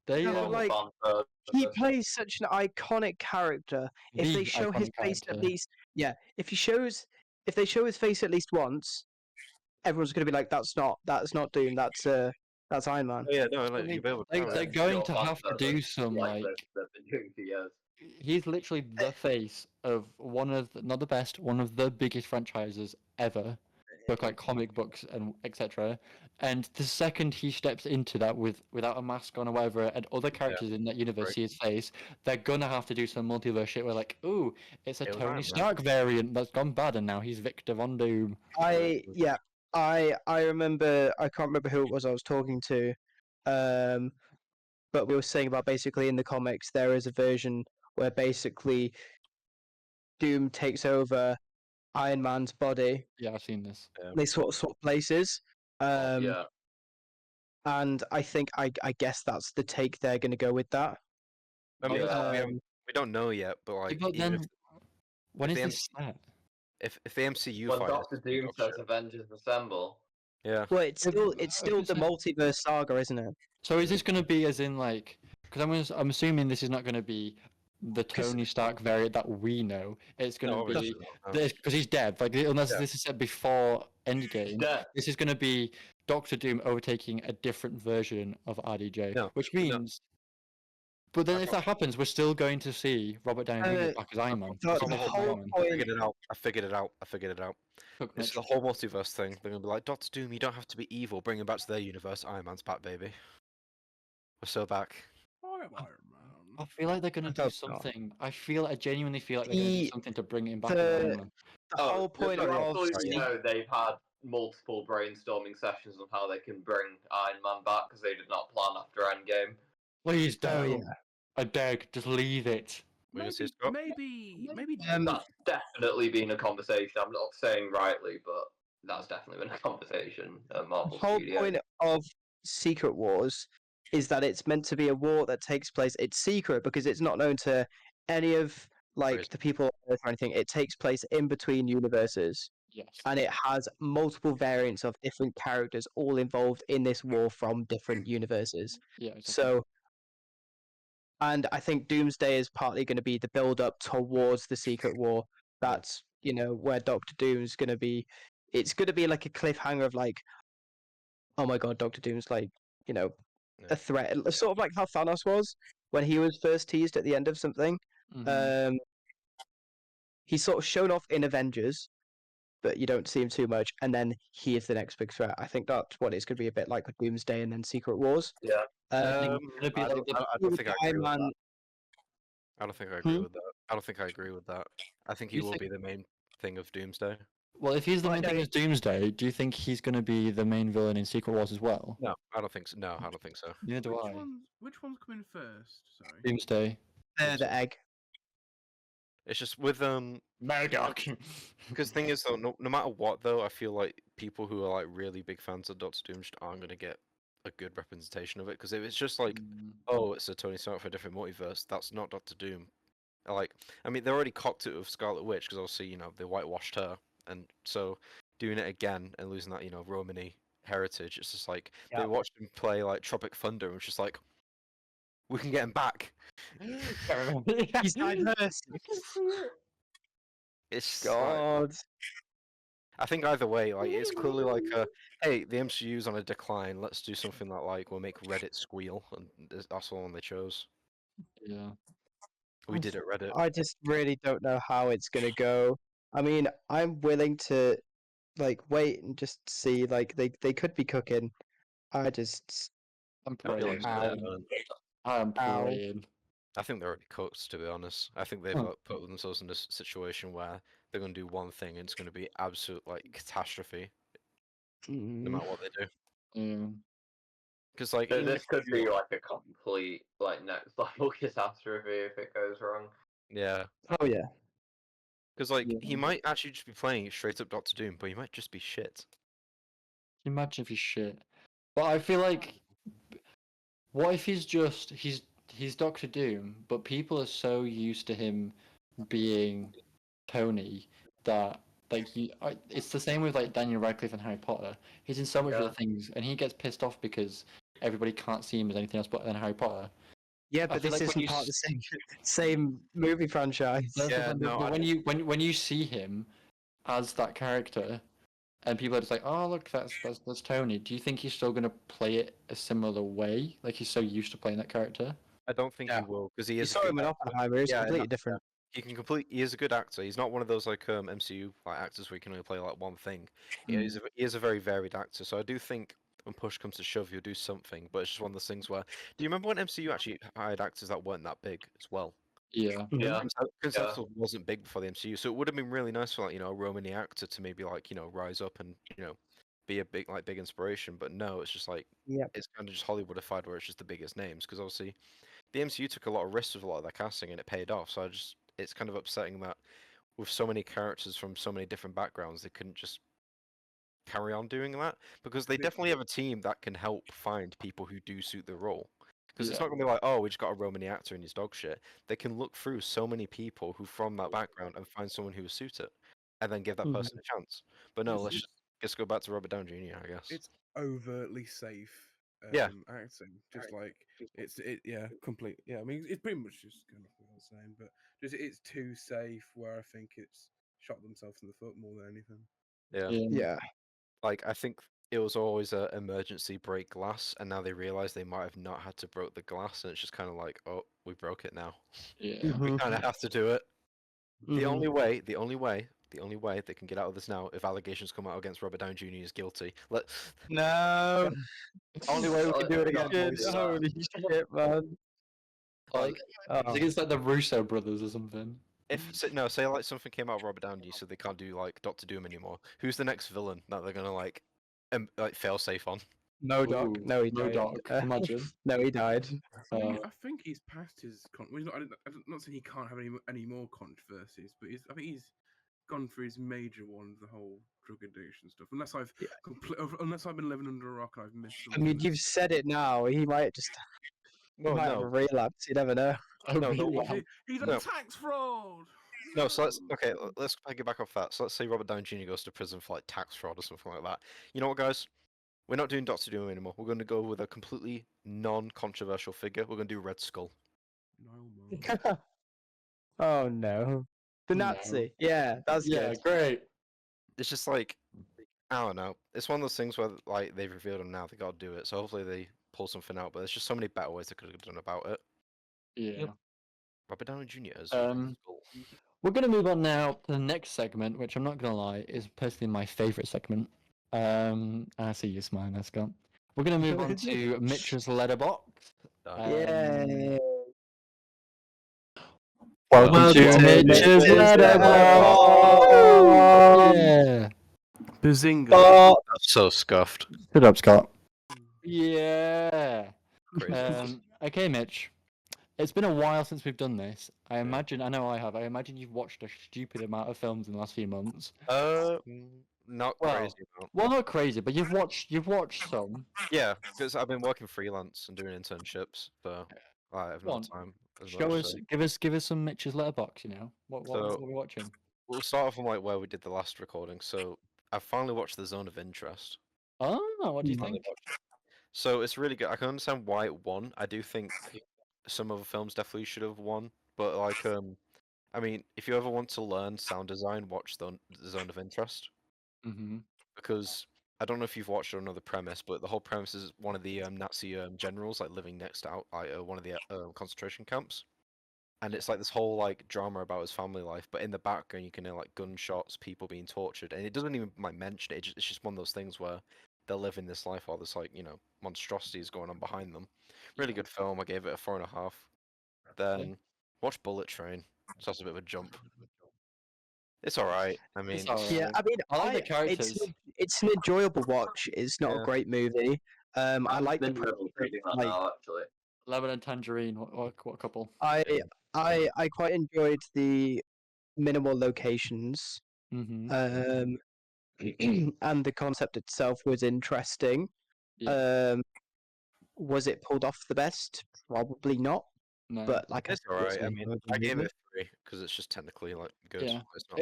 They No, Long like, fan for- He plays such an iconic character. If The they show his iconic face at character. least, if they show his face at least once, everyone's gonna be like, "That's not Doom. That's Iron Man." Oh, yeah, no, like, They- you'll be able to they're tell it. going Your to fan have to service, do some like. they've been doing for years. He's literally the face of one of not the best, one of the biggest franchises ever. Book like comic books and etc. And the second he steps into that without a mask on or whatever, and other characters in that universe right. see his face, they're gonna have to do some multiverse shit where like, ooh, it's a It was Tony Iron Man. Stark variant that's gone bad, and now he's Victor Von Doom. I remember. I can't remember who it was I was talking to, but we were saying about basically in the comics there is a version where basically Doom takes over Iron Man's body. Yeah, I've seen this. They sort of swap places. Yeah. And I think I guess that's the take they're going to go with that. I mean, Yeah. we don't know yet, but like, But even then, when if is the this set? if the MCU When fight Doctor Doom says Avengers Assemble. yeah, Well, it's still the multiverse saga, isn't it? So is this going to be as in like? Because I'm assuming this is not going to be the 'Cause- Tony Stark variant that we know. It's going no, to be obviously not, no. because he's dead. Like unless Yeah. this is said before Endgame, Dead. this is going to be Doctor Doom overtaking a different version of RDJ, No, which no. means. But then, I if that happens, we're still going to see Robert Downey Jr. back as Iron Man. the Still the back as whole Iron Man. I point. figured it out. I figured it out. Cook It's Mitch. the whole multiverse thing. They're gonna be like, Doctor Doom, you don't have to be evil. Bring him back to their universe. Iron Man's back, baby. We're so back. I am Iron I Man. feel like they're going to I do hope not. something. I genuinely feel like they're going to do The- something to bring him back as the- Iron Man. The whole point you of absolutely know they've had multiple brainstorming sessions on how they can bring Iron Man back because they did not plan after Endgame. Please Oh, don't. yeah. I beg, just leave it. We're gonna see Scott. Maybe That's definitely been a conversation. I'm not saying rightly, but that's definitely been a conversation at The Marvel whole Studios. point of Secret Wars is that it's meant to be a war that takes place. It's secret because it's not known to any of Right. the people on Earth or anything. It takes place in between universes, Yes. and it has multiple variants of different characters all involved in this war from different universes. Yeah. Exactly. So, and I think Doomsday is partly going to be the build up towards the Secret War. That's where Doctor Doom's going to be. It's going to be like a cliffhanger of like, oh my god, Doctor Doom's like, you know, Yeah. a threat, sort of like how Thanos was when he was first teased at the end of something. Mhm. He sort of showed off in Avengers, but you don't see him too much, and then he is the next big threat. I think that's what it's going to be a bit like with Doomsday and then Secret Wars. Yeah. I think Um, it'd be I like don't, the I don't think I agree with Iron Man. that. I don't think I agree Hmm? with that. I don't think I agree with that. I think he You will think- be the main thing of Doomsday. well, if he's the Well, main no, thing as Doomsday, do you think he's going to be the main villain in Secret Wars as well? No, I don't think so. No, I don't think so. Neither do Which I. one's coming first? Sorry. Doomsday. the egg. It's just with Murdoch. because thing is though, no matter what though, I feel like people who are like really big fans of Doctor Doom just aren't gonna get a good representation of it. Because if it's just like, oh, it's a Tony Stark for a different multiverse, that's not Doctor Doom. Like, I mean, they already cocked it with Scarlet Witch because obviously they whitewashed her, and so doing it again and losing that Romany heritage, it's just like they Yeah. watched him play like Tropic Thunder and it's just like, we can get him back. He's diverse. It's God. I think either way, like it's clearly like hey, the MCU's on a decline. Let's do something that like will make Reddit squeal, and that's the one they chose. Yeah. We did it, Reddit. I just really don't know how it's gonna go. I mean, I'm willing to like wait and just see. Like they could be cooking. I just I'm I feel like praying. they're done. I'm Ow. praying. I think they're already cooked, to be honest. I think they've Huh. like, put themselves in this situation where they're gonna do one thing and it's gonna be absolute like catastrophe, no matter what they do. Yeah. Because like So even this if could you be do- like a complete like next level catastrophe if it goes wrong. yeah, oh yeah. because like Yeah. he might actually just be playing straight up Doctor Doom, but he might just be shit. Imagine if he's shit. But I feel like, what if he's Doctor Doom, but people are so used to him being Tony that it's the same with like Daniel Radcliffe and Harry Potter. He's in so much Yeah. other things, and he gets pissed off because everybody can't see him as anything else but than Harry Potter. Yeah, I but feel this like when isn't you part of the same movie franchise. That's the Yeah, thing, no, but I when you see him as that character, and people are just like, oh look, that's Tony. Do you think he's still gonna play it a similar way? Like he's so used to playing that character. I don't think Yeah. he will because he You is. a saw good him in actor. Oppenheimer. It's Yeah, completely different. He is a good actor. He's not one of those like MCU like actors where he can only play like one thing. Yeah, he is a very varied actor. So I do think when push comes to shove, he'll do something. But it's just one of those things where, do you remember when MCU actually hired actors that weren't that big as well? Yeah. Yeah. Prince Hemsworth wasn't big before the MCU, so it would have been really nice for like a Romani actor to maybe like rise up and be a big inspiration. But no, it's just like Yep. it's kind of just Hollywoodified where it's just the biggest names because obviously the MCU took a lot of risks with a lot of their casting and it paid off. So it's kind of upsetting that with so many characters from so many different backgrounds, they couldn't just carry on doing that because they definitely have a team that can help find people who do suit the role. Because it's Yeah. not gonna be like, oh, we just got a Romani actor and he's dog shit. They can look through so many people who from that background and find someone who will suit it, and then give that Mhm. person a chance. But no, It's- let's go back to Robert Downey Jr. I guess. It's overtly safe. Yeah. Acting, just like complete. Yeah, I mean, it's pretty much just kind of what I was saying, but just it's too safe. Where I think it's shot themselves in the foot more than anything. Yeah. Yeah. Like I think it was always a emergency break glass, and now they realize they might have not had to broke the glass, and it's just kind of like, oh, we broke it now. Yeah. We Mhm. kind of have to do it. The Mhm. only way they can get out of this now, if allegations come out against Robert Downey Jr. is guilty. No. Only way we can do it again, Shit, boys. holy shit, man. Like, I Oh. think it's like the Russo brothers or something. Say like something came out of Robert Downey, so they can't do like Doctor Doom anymore. Who's the next villain that they're gonna like fail safe on? MODOK. Ooh, No, he died. MODOK. Imagine. No, he died. I think he's past his. Well, he's not, I'm not saying he can't have any more controversies, but I think he's gone through his major one, the whole drug addiction stuff. Unless I've been living under a rock and I've missed. I mean, something. you've said it now. He might Well, have a no, relapse. You never know. Oh, No, no, really? He's No. on tax fraud. no. So let's piggyback off that. So let's say Robert Downey Jr. goes to prison for like tax fraud or something like that. You know what, guys? We're not doing Doctor Doom anymore. We're going to go with a completely non-controversial figure. We're going to do Red Skull. No, man. Oh no. The No. Nazi. Yeah, that's Yeah, good. great. It's just like I don't know. It's one of those things where like they've revealed them now, they got to do it. So hopefully they pull something out. But there's just so many better ways they could have done about it. Yeah. Robert Downey Jr. as Um, We're going to move on now to the next segment, which I'm not going to lie is personally my favorite segment. I see you smiling, Scott. We're going to move on to Mitch's letterbox. Yay! Welcome to Mitch's letterbox. Yeah. Bazinga. That's so scuffed. Good up, Scott. Yeah. Crazy. Okay, Mitch. It's been a while since we've done this. I know I have. I imagine you've watched a stupid amount of films in the last few months. Not Well, crazy amount. Well, not crazy, but you've watched some. Yeah, because I've been working freelance and doing internships, so I have Go no on, time as Show much. us, So give us some Mitch's letterbox. You know what So- are we watching? we'll start off from like where we did the last recording. So I finally watched The Zone of Interest. Oh, what do you Finally think? watched it. So it's really good. I can understand why it won. I do think some other films definitely should have won, but like I mean, if you ever want to learn sound design, watch The Zone of Interest. Mm-hmm. Because I don't know if you've watched it or know the premise, but the whole premise is one of the Nazi generals like living next to one of the concentration camps, and it's like this whole like drama about his family life. But in the background, you can hear like gunshots, people being tortured, and it doesn't even like mention it. It's just one of those things where they're living this life while this like monstrosities going on behind them. Really good film. I gave it a 4.5. Then watch Bullet Train. So that's a bit of a jump. It's all right. I mean, all Yeah, right. I mean, I like the characters. it's an enjoyable watch. It's not Yeah. a great movie. I like the been reading that like now, actually. Lemon and Tangerine. What couple? I Yeah. I quite enjoyed the minimal locations. Mm-hmm. And the concept itself was interesting. Yeah. Was it pulled off the best? Probably not. No. But like it's I all said, right. it's I an mean, enjoyable I gave movie. it a 3 because it's just technically like good. Yeah. It's not.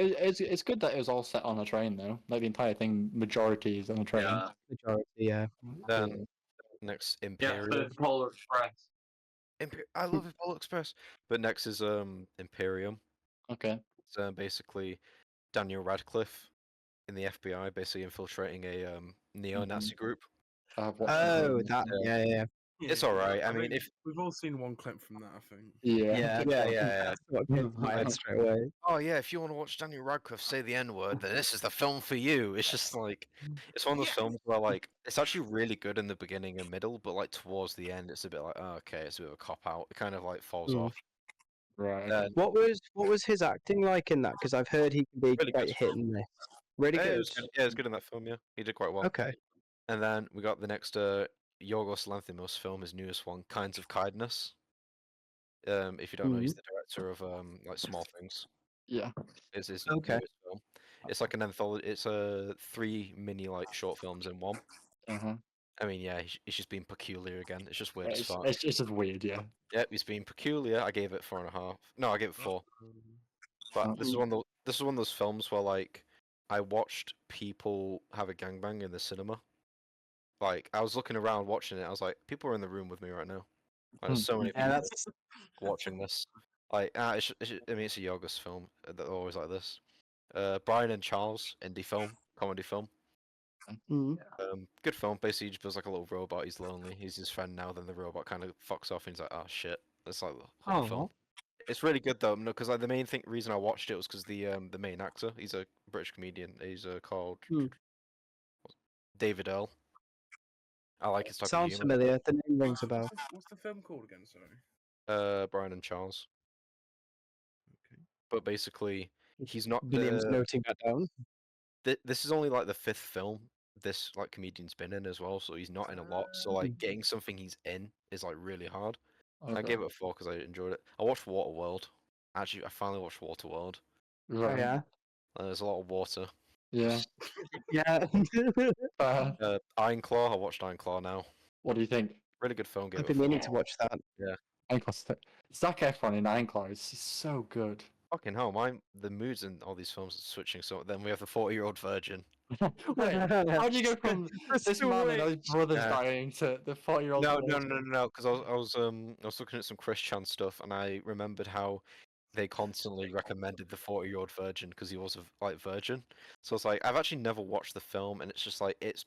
It's good that it was all set on a train though. Like the entire thing, majority is on a train. Yeah. Majority, yeah. Then next Yeah, Imperium. the Polar Express. I love Imperial Express. But next is Imperium. Okay. It's basically Daniel Radcliffe in the FBI, basically infiltrating a neo-Nazi group. I've watched Oh, Imperium. that yeah. It's all right. I mean, if we've all seen one clip from that, I think. Yeah. That's what came to mind straight away. oh yeah, if you want to watch Daniel Radcliffe say the N-word, then this is the film for you. It's just like it's one of those films where like it's actually really good in the beginning and middle, but like towards the end, it's a bit like oh, okay, it's a bit of a cop out. It kind of like falls Mm. off. Right. Then What was his acting like in that? Because I've heard he can be Really quite good. hit and miss. Really yeah, it good. was good. Yeah, it was good in that film. Yeah, he did quite well. Okay. And then we got the next Yorgos Lanthimos film, his newest one, Kinds of Kindness. If you don't know, he's the director of like Small Things. Yeah. It's his Okay. newest film. It's like an anthology. It's 3 mini like short films in one. Uh-huh. I mean, yeah, he's just being peculiar again. It's just weird as fuck. It's just weird, yeah. Yep, he's being peculiar. I gave it 4.5. No, I gave it 4. But this is one of those films where like I watched people have a gangbang in the cinema. Like I was looking around watching it, I was like, people are in the room with me right now. Like, there's so many Yeah, people that's watching this. Like, I mean, it's a Yorgos film. They're always like this. Brian and Charles, indie film, comedy film. Good film. Basically, he just feels like a little robot. He's lonely. He's his friend now. Then the robot kind of fucks off, and he's like, "Oh shit." That's like the whole film. It's really good though, no, because like the main reason I watched it was because the main actor, he's a British comedian. He's called David Earl. I like his type sounds of humor. familiar. The name rings a bell. What's the film called again? Sorry. Brian and Charles. But basically, he's not William's the. noting that down. This is only like the 5th film this like comedian's been in as well, so he's not in a lot. So like getting something he's in is like really hard. I gave it a 4 because I enjoyed it. I watched Waterworld. Actually, I finally watched Waterworld. Oh yeah. There's a lot of water. Yeah. Yeah. Iron Claw. I watched Iron Claw now. What do you think? Really good film. Gave I've it a been 4. meaning to watch that. Zac Efron in Ironclaw is so good. Fucking hell, the moods in all these films are switching. So then we have the 40-year-old virgin. Wait, how do you go from this man and his brother's Yeah. dying to the 40-year-old? No. Because I was looking at some Chris Chan stuff, and I remembered how they constantly recommended the 40-year-old virgin because he was a virgin. So it's like I've actually never watched the film, and it's just like it's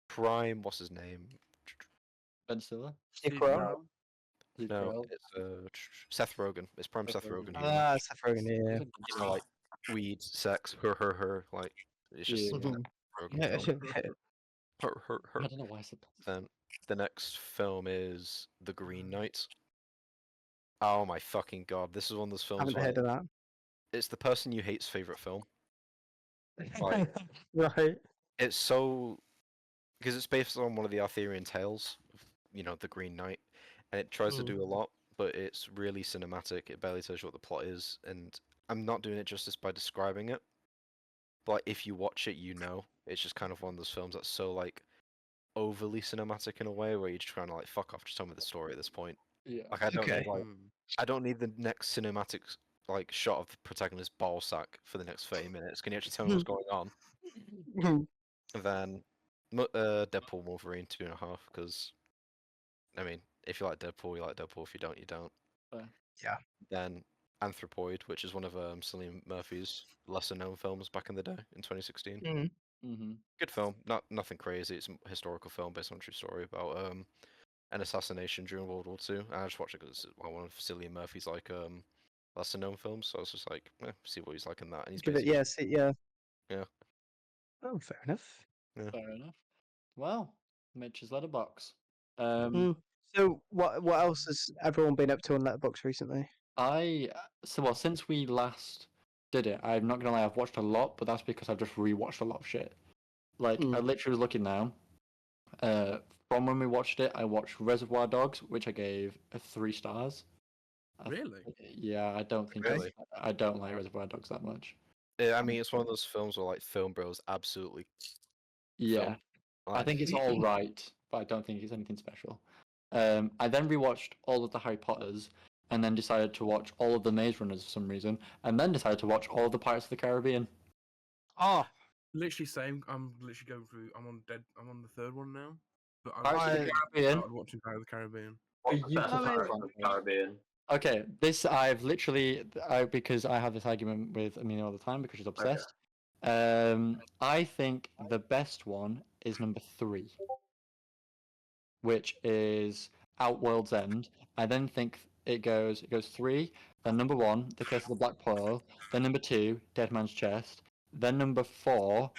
prime. What's his name? Ben Stiller. Steve Steve Carell? Carell? Steve No, Carell. it's Seth Rogen. It's prime Seth Seth Rogen. Rogen humor. Ah, Seth Rogen, yeah. You know, like weed, sex, her. Like it's just Yeah. Rogen film. Her. I don't know why I said that. Then the next film is The Green Knight. Oh my fucking god! This is one of those I films haven't where heard of that. it's the person you hate's favorite film. Like, Right. it's so because it's based on one of the Arthurian tales, you know, the Green Knight, and it tries to do a lot, but it's really cinematic. It barely tells you what the plot is, and I'm not doing it justice by describing it. But if you watch it, you know, it's just kind of one of those films that's so like overly cinematic in a way where you're just trying to like fuck off, just tell me the story at this point. Yeah. Like I don't Okay. need like I don't need the next cinematic like shot of the protagonist's ball sack for the next 30 minutes. Can you actually tell me what's going on? And then Deadpool Wolverine 2.5 because I mean if you like Deadpool, you like Deadpool. If you don't, you don't. Yeah. Then Anthropoid, which is one of Cillian Murphy's lesser known films back in the day in 2016. Mm-hmm. Good film, nothing crazy. It's a historical film based on a true story about an assassination during World War II. And I just watched it because it's one of Cillian Murphy's like lesser known films. So I was just like, see what he's like in that. And he's Give it, basically yeah. Yeah. Oh, fair enough. Fair enough. Well, Mitch's letterbox. So, what else has everyone been up to on Letterboxd recently? Since we last did it, I'm not gonna lie, I've watched a lot, but that's because I've just rewatched a lot of shit. Like I literally was looking now. From when we watched it, I watched Reservoir Dogs, which I gave 3 stars. Really? Yeah, I don't think Really? I don't like Reservoir Dogs that much. Yeah, I mean, it's one of those films where like film bros absolutely. Yeah, film. I think it's all right, but I don't think it's anything special. I then rewatched all of the Harry Potters, and then decided to watch all of the Maze Runners for some reason, and then decided to watch all of the Pirates of the Caribbean. Oh, Literally same. I'm literally going through. I'm on the third one now. But Pirates of the Caribbean. I'm watching Pirates of the Caribbean. What's the best I mean- Pirates of the Caribbean? Okay, because I have this argument with Amelia all the time because she's obsessed. I think the best one is number 3, which is Outworld's End. I then think it goes 3, then number 1, The Curse of the Black Pearl, then number 2, Dead Man's Chest, then number 4,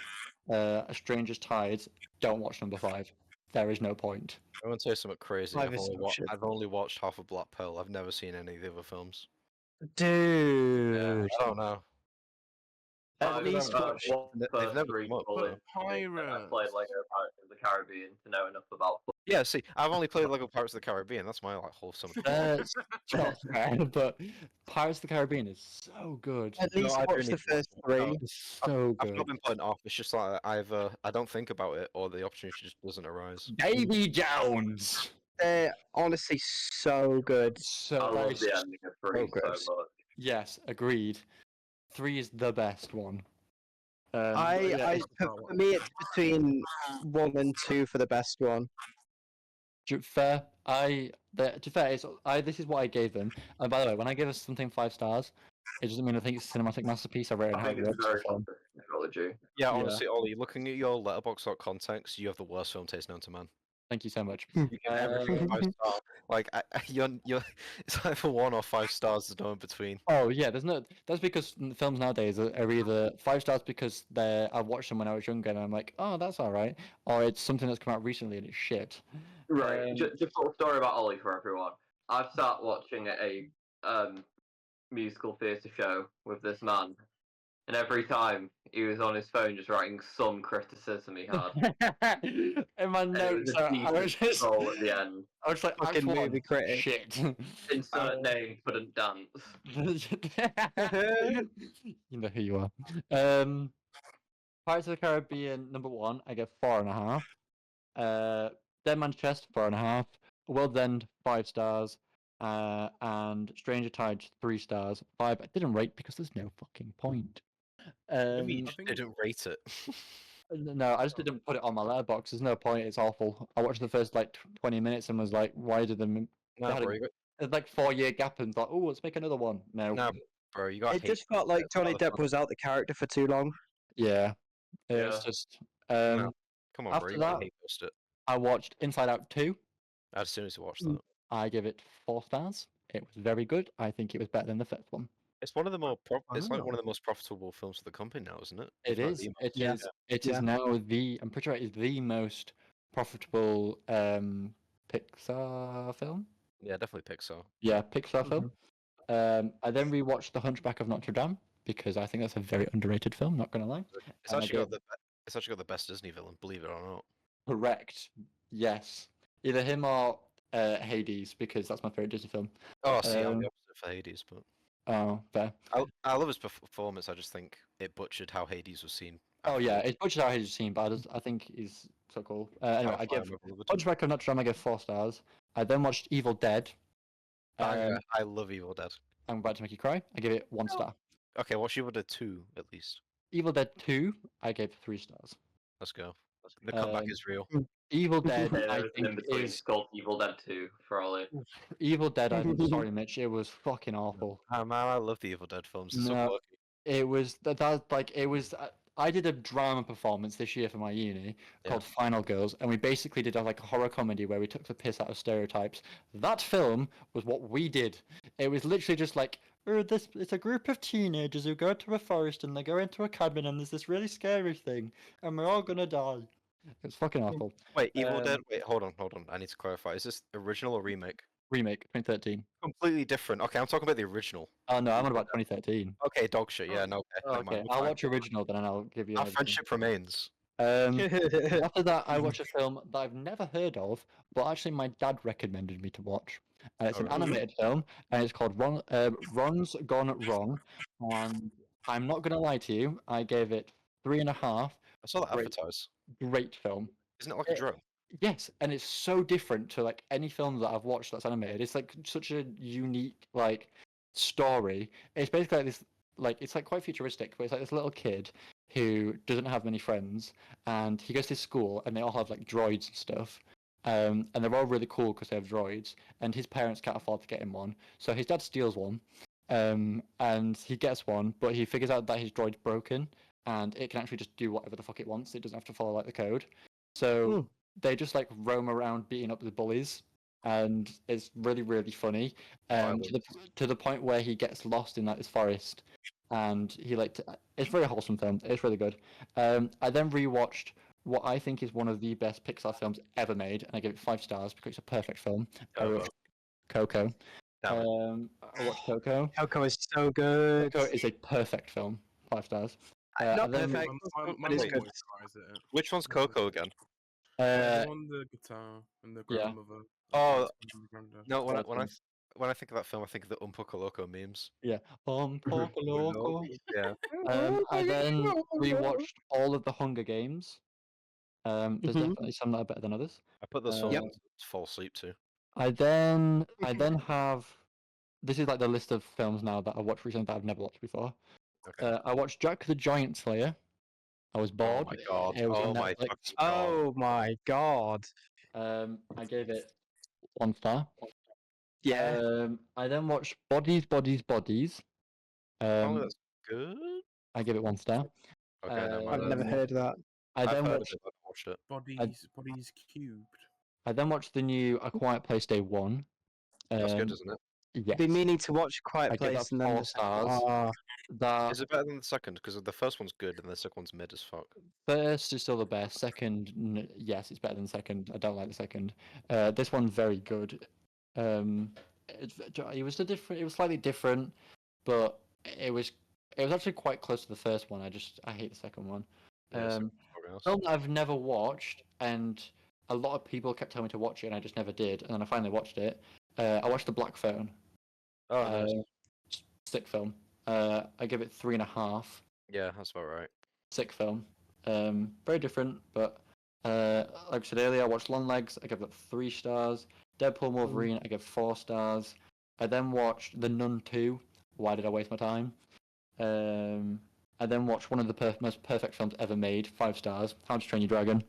A Stranger's Tides. Don't watch number 5. There is no point. I want to say something crazy. Life is so shit. I've only watched half of Black Pearl. I've never seen any of the other films. dude. I don't know. At least watch. They've never come up, But though. I played Lego Pirates of the Caribbean to know enough about. Yeah, see, I've only played Lego Pirates of the Caribbean. That's my like wholesome. That's not fair, but Pirates of the Caribbean is so good. At least I do watch need the to watch first it. No, 3. It's so I've good. not been putting it off. It's just like either I don't think about it or the opportunity just doesn't arise. Davy Jones. They're honestly so good. So I that love is the ending of 3 good. so much. Yes, agreed. 3 is the best one. For me, it's between 1 and 2 for the best one. Fair. To be fair, this is what I gave them. And by the way, when I give us something 5 stars, it doesn't mean I think it's a cinematic masterpiece. I rate it I how think it it's works. very for film. trilogy. Yeah, honestly, Ollie, looking at your letterboxd context, you have the worst film taste known to man. Thank you so much. You give everything 5 star. Like you're it's either 1 or 5 stars. There's no in between. Oh yeah, that's because films nowadays are either 5 stars because I watched them when I was younger and I'm like, oh, that's all right, or it's something that's come out recently and it's shit. Right. Just a little story about Ollie for everyone. I've sat watching a musical theatre show with this man, and every time he was on his phone just writing some criticism he had. In my And it was notes, a I was decent just troll at the end. I was like, Fucking Act 1, movie critic. shit. Insert name couldn't dance. You know who you are. Pirates of the Caribbean number 1, I get 4.5. Dead Man's Chest 4.5. World's End 5 stars. And Stranger Tides 3 stars. 5 I didn't rate because there's no fucking point. Maybe you I just think- didn't rate it. No, I just didn't put it on my letterbox. There's no point. It's awful. I watched the first like 20 minutes and was like, why did them? No, had a- bro, There's like 4-year gap and thought, oh, let's make another one. No. No, bro. You got It just felt like Johnny Depp was out the character for too long. Yeah, Yeah. it's just. No, come on, bro. After You that, can't hate post it. I watched Inside Out 2. As soon as you watch that, I give it 4 stars. It was very good. I think it was better than the first one. it's one of the more. It's like Wow. one of the most profitable films of the company now, isn't it? It If not is. the It Yeah. is. It is Yeah. now the. I'm pretty sure it is the most profitable Pixar film. Yeah, definitely Pixar. Yeah, Pixar film. I then rewatched The Hunchback of Notre Dame because I think that's a very underrated film. Not gonna lie. It's And I actually got gave- it's actually got the best Disney villain, believe it or not. Correct. Yes. Either him or Hades because that's my favorite Disney film. Oh, see, I'm Um, the opposite for Hades, but Oh, fair. I love his performance. I just think it butchered how Hades was seen. Oh yeah, afterwards. it's butchered how Hades seen, but I think he's so cool. Anyway, I High give five, my beloved. Hunchback of Notre Dame. I give 4 stars. I then watched Evil Dead. Banger. I love Evil Dead. I'm about to make you cry. I give it 1 star. Okay, well, she would have 2 at least. Evil Dead 2. I gave 3 stars. Let's go. The comeback Um, is real. Evil Dead. Hey, I there's an in think between. is It's called Evil Dead 2 for Ollie. Evil Dead. I'm sorry, Mitch. It was fucking awful. Oh, man, I love the Evil Dead films. They're so No. quirky. It was that like it was. I did a drama performance this year for my uni called Final Girls, and we basically did like a horror comedy where we took the piss out of stereotypes. That film was what we did. It was literally just like, it's a group of teenagers who go to a forest and they go into a cabin and there's this really scary thing and we're all gonna die. It's fucking awful. Wait, Evil Dead. Wait, hold on. I need to clarify. Is this original or remake? Remake 2013. Completely different. Okay, I'm talking about the oririnal. Oh no, I'm on about 2013. Okay, dog shit. Yeah, no. Okay, never Okay, mind. I'll watch original then and I'll give you. Our an opinion. friendship remains. After that, I watched a film that I've never heard of, but actually my dad recommended me to watch. And it's an really? animated film, and it's called Ron's Gone Wrong. And I'm not gonna lie to you, I gave it 3.5. I saw that Great. advertised. Great film. Isn't it like a drone? Yes, and it's so different to like any film that I've watched that's animated. It's like such a unique like story. It's basically like this, like it's like quite futuristic, but it's like this little kid who doesn't have many friends, and he goes to school, and they all have like droids and stuff, and they're all really cool because they have droids, and his parents can't afford to get him one, so his dad steals one, and he gets one, but he figures out that his droid's broken, and it can actually just do whatever the fuck it wants. It doesn't have to follow like the code, so they just like roam around beating up the bullies, and it's really really funny. To the point where he gets lost in like this forest, and he it's a very wholesome film. It's really good. I then rewatched what I think is one of the best Pixar films ever made, and I give it 5 stars because it's a perfect film. I watched Coco. I watched Coco. Coco is so good. Coco is a perfect film. 5 stars. Not and then- perfect, My but it's mum good. always cries at it. Which one's Coco again? The one, the guitar and the yeah. grandmother. Oh, and granddad. No, when I Awesome. when I think of that film, I think of the Poco Loco memes. Yeah. Poco Loco. Yeah. I then rewatched all of the Hunger Games. There's definitely some that are better than others. I put those films Yep. on to fall asleep to. I then have, this is like the list of films now that I watched recently that I've never watched before. Okay. I watched Jack the Giant Slayer. I was bored. Oh my god. It was Oh on my Netflix. fucking god. Oh my god. I gave it 1 star. Yeah. I then watched Bodies. Oh, that's good. I give it 1 star. Okay, never I've mind. never heard of that. I then I've heard of watched. it, but I watched it. Bodies cubed. I then watched the new A Quiet Place Day 1. That's good, isn't it? Yes. I've been meaning to watch Quiet I give Place that and then 4 the stars. Ah, That Is it better than the second? Because the first one's good and the second one's mid as fuck. first is still the best. Second, yes, it's better than second. I don't like the second. This one's very good. It was it was slightly different, but it was actually quite close to the first one. I hate the second one. Yeah, second fucking else. Film that I've never watched, and a lot of people kept telling me to watch it, and I just never did. And then I finally watched it. I watched The Black Phone. Oh, nice. Sick film. I give it 3.5. Yeah, that's about right. Sick film. Very different, but like I said earlier, I watched Long Legs. I give it 3 stars. Deadpool Wolverine. I give 4 stars. I then watched The Nun 2. Why did I waste my time? I then watched one of the most perfect films ever made. 5 stars. How to Train Your Dragon.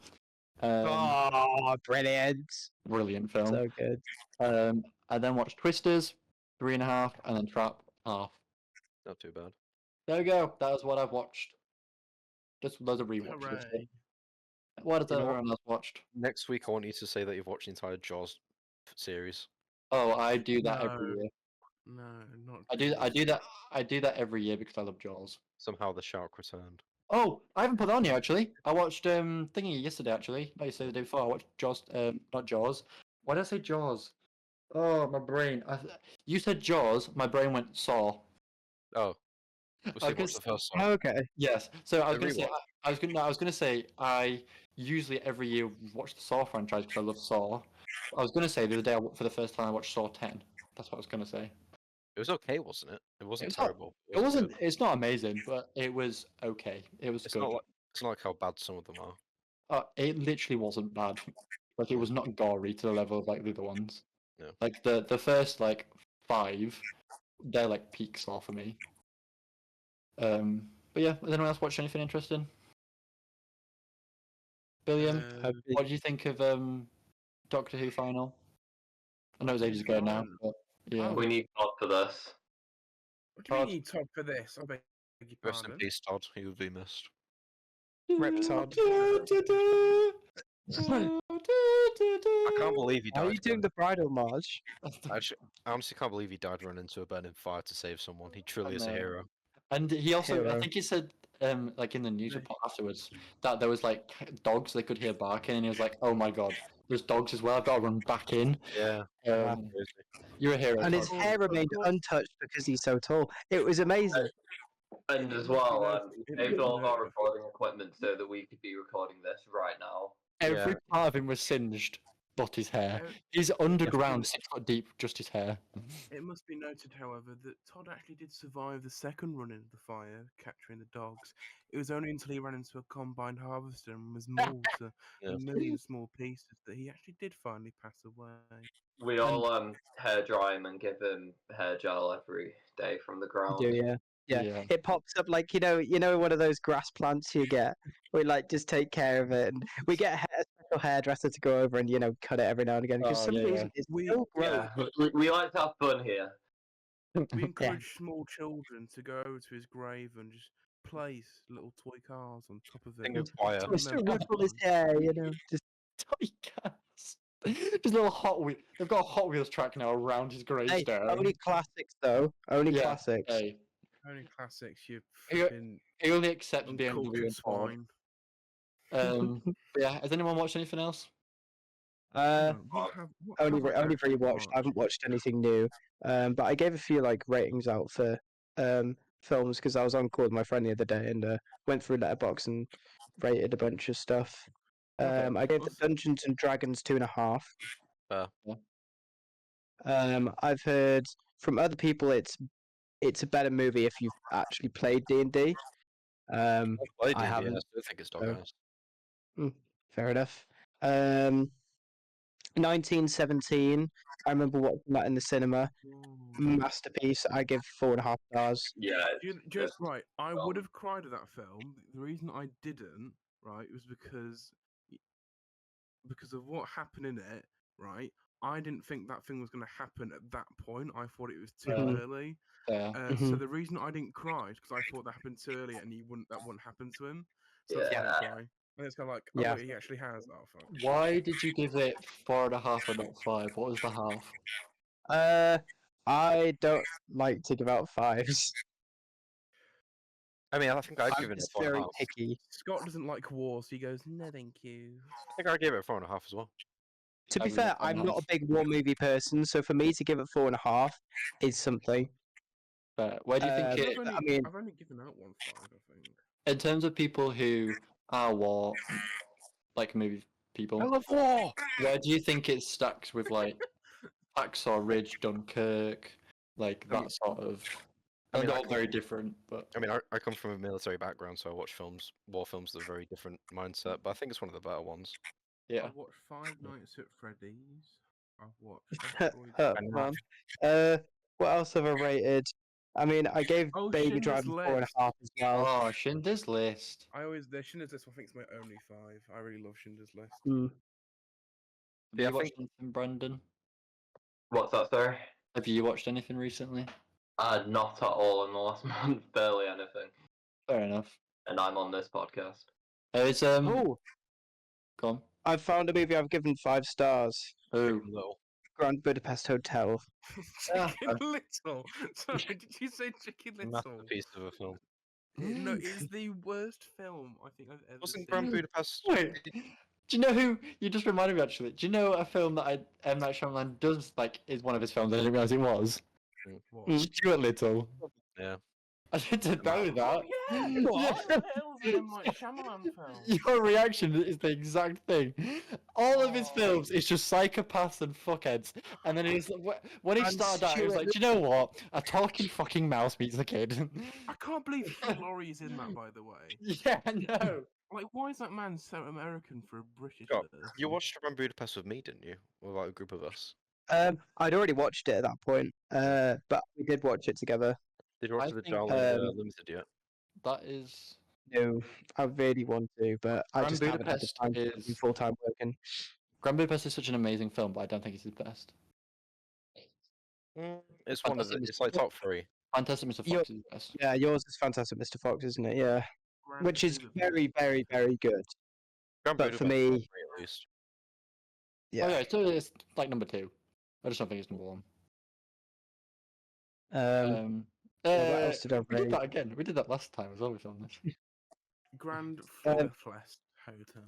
brilliant. Brilliant film. So good. I then watched Twisters. 3.5, and then Trap half. Not too bad. There we go. That was what I've watched. Just loads of rewatches. of stuff. Hooray. What has You know what? everyone else watched? Next week, I want you to say that you've watched the entire Jaws series. Oh, I do that every No. year. No, not. I do Jaws. that. I do that every year because I love Jaws. Somehow the shark returned. Oh, I haven't put that on here actually. I watched Thingy yesterday actually. Like you said the day before. I watched Jaws. Not Jaws. Why did I say Jaws? Oh, my brain. You said Jaws. My brain went Saw. Oh, we'll see. Okay, What's the first one? Okay. Yes. So I was A gonna say rewatch. I was gonna say I usually every year watch the Saw franchise because I love Saw. I was gonna say the other day for the first time I watched Saw 10. That's what I was gonna say. It was okay, wasn't it? It wasn't It's not- terrible. It wasn't. good. It's not amazing, but it was okay. It was It's good. not like how bad some of them are. It literally wasn't bad. Like it was not gory to the level of like the other ones. Yeah. Like the first like 5, they're like peak Saw for me. But yeah, has anyone else watched anything interesting? Billiam, what did you think of Doctor Who final? I know it was ages ago now, but yeah. We need God for this. What do you Todd. mean, Todd, for this? I beg your Rest in pardon. peace, Todd. He would be missed. Rip Todd. I can't believe he Why died. are you doing the bridal march? I honestly can't believe he died running into a burning fire to save someone. He truly is a know. hero. And he also, I Hero. think he said, like in the news Yeah. report afterwards, that there was like dogs they could hear barking, and he was like, "Oh my god, there's dogs as well. I've got to run back in." Yeah. Crazy. You're a hero. And Todd. his hair remained untouched because he's so tall. It was amazing. And as It must be well, noted- we it saved must be all of our noted. recording equipment so that we could be recording this right now. Every Yeah. part of him was singed, but his hair. Uh, He's underground, 6 foot deep, just his hair. It must be noted, however, that Todd actually did survive the second run into the fire, capturing the dogs. It was only until he ran into a combined harvester and was mauled to Yeah. a million small pieces that he actually did finally pass away. We all hair dry him and give him hair gel every day from the You ground. do, yeah. Yeah. Yeah. It pops up like you know one of those grass plants you get. We like just take care of it, and we get a special hairdresser to go over and cut it every now and again because Oh, some yeah, reason it's We- so gross. Yeah, we like to have fun here. We Yeah. encourage small children to go over to his grave and just place little toy cars on top of it. Thing of fire. to Just to remember ripple his them. hair, just Toy cars. Just little Hot Wheels. They've got a Hot Wheels track now around his hey, gravestone. only classics though. Only Yeah, classics. Hey, Only classics, you He- fucking he only accepts BMW uncultured and Ford. swine. But yeah, has anyone watched anything else? What Only have I only actually rewatched. I haven't watched anything new. But I gave a few ratings out for films because I was on call with my friend the other day and went through Letterboxd and rated a bunch of stuff. Okay. I gave the Awesome. Dungeons and Dragons 2.5. Yeah. I've heard from other people it's a better movie if you've actually played D&D. I I haven't. I still think it's dog so- ass. Fair enough. 1917. I remember watching that in the cinema. Masterpiece. I give 4.5 stars. Yeah, Right, I film. would have cried at that film. The reason I didn't, right, was because of what happened in it, right? I didn't think that thing was going to happen at that point. I thought it was too Yeah. early. Yeah. So Mhm. the reason I didn't cry is because I thought that happened too early, and that wouldn't happen to him. So that's why I didn't cry. And it's kind of like, Yeah. he actually has. Oh, fuck. Why did you give it 4.5 and not 5? What was the half? I don't like to give out 5s. I mean, I think I'd I'm give it a just 4.5. very picky. Scott doesn't like war, so he goes, no, thank you. I think I'd give it a 4.5 as well. To I be give it fair, I'm not a 4.5. big war movie person, so for me to give it 4.5 is something. But where do you think it? I've only given out 1.5, I think. In terms of people who are war, like movie people, love war! where do you think it stacks with like Hacksaw Ridge, Dunkirk, like I mean- that sort of? I mean, they're I all can- very different, but I mean, I come from a military background, so I watch war films with a very different mindset, but I think it's one of the better ones. yeah. I've watched Five Nights at Freddy's. I've watched Oh, Asteroid man. What else have I rated? I mean, I gave Oh, Baby Schindler's Driver List. 4.5 as well. Oh, Schindler's List. Schindler's List, I think, is my only 5. I really love Schindler's List. Mm. Have Yeah, you I watched anything, Brandon? What's that, sorry? Have you watched anything recently? Not at all in the last month, barely anything. Fair enough. And I'm on this podcast. It's Oh, go on. I found a movie I've given 5 stars. Oh, Little. Grand Budapest Hotel. Chicken Little. Sorry, did you say Chicken Little? Masterpiece of a film. No, it's the worst film I think I've ever Wasn't seen. Grand Budapest? wait. Do you know who you just reminded me actually? Do you know a film that M Night Shyamalan does like is one of his films? I didn't realize it was What? Mm. Stuart Little. Yeah. I didn't know that. What the hell's an M. Night Shyamalan film? Your reaction is the exact thing. All of his Oh. films is just psychopaths and fuckheads. And then he's when he And started out, he was Stuart like, "Do you know what? A talking fucking mouse meets a kid." I can't believe Hugh Laurie's in that, by the way. Yeah, no. Like, why is that man so American for a British Scott, person? you watched Grand Budapest with me, didn't you? With like a group of us. I'd already watched it at that point, but we did watch it together. Did you watch I the think, Darwin Limited yet? That is No, I really want to, but I Grand just haven't had the Budapest time to is- be full-time working. Grand Budapest is such an amazing film, but I don't think it's his best. It's one of the. Fantastic It's like Mr. top 3. Fantastic Mr. You're- Fox is his best. Yeah, yours is Fantastic Mr. Fox, isn't it? Yeah, Grand which is Budapest. very, very, very good. Grand But for Budapest is me- top 3 at least. Yeah. Oh yeah, so it's like number 2. I just don't think it's number 1. What else did I We did rate? that again. We did that last time as well. We filmed this. Grand Um, Budapest Hotel.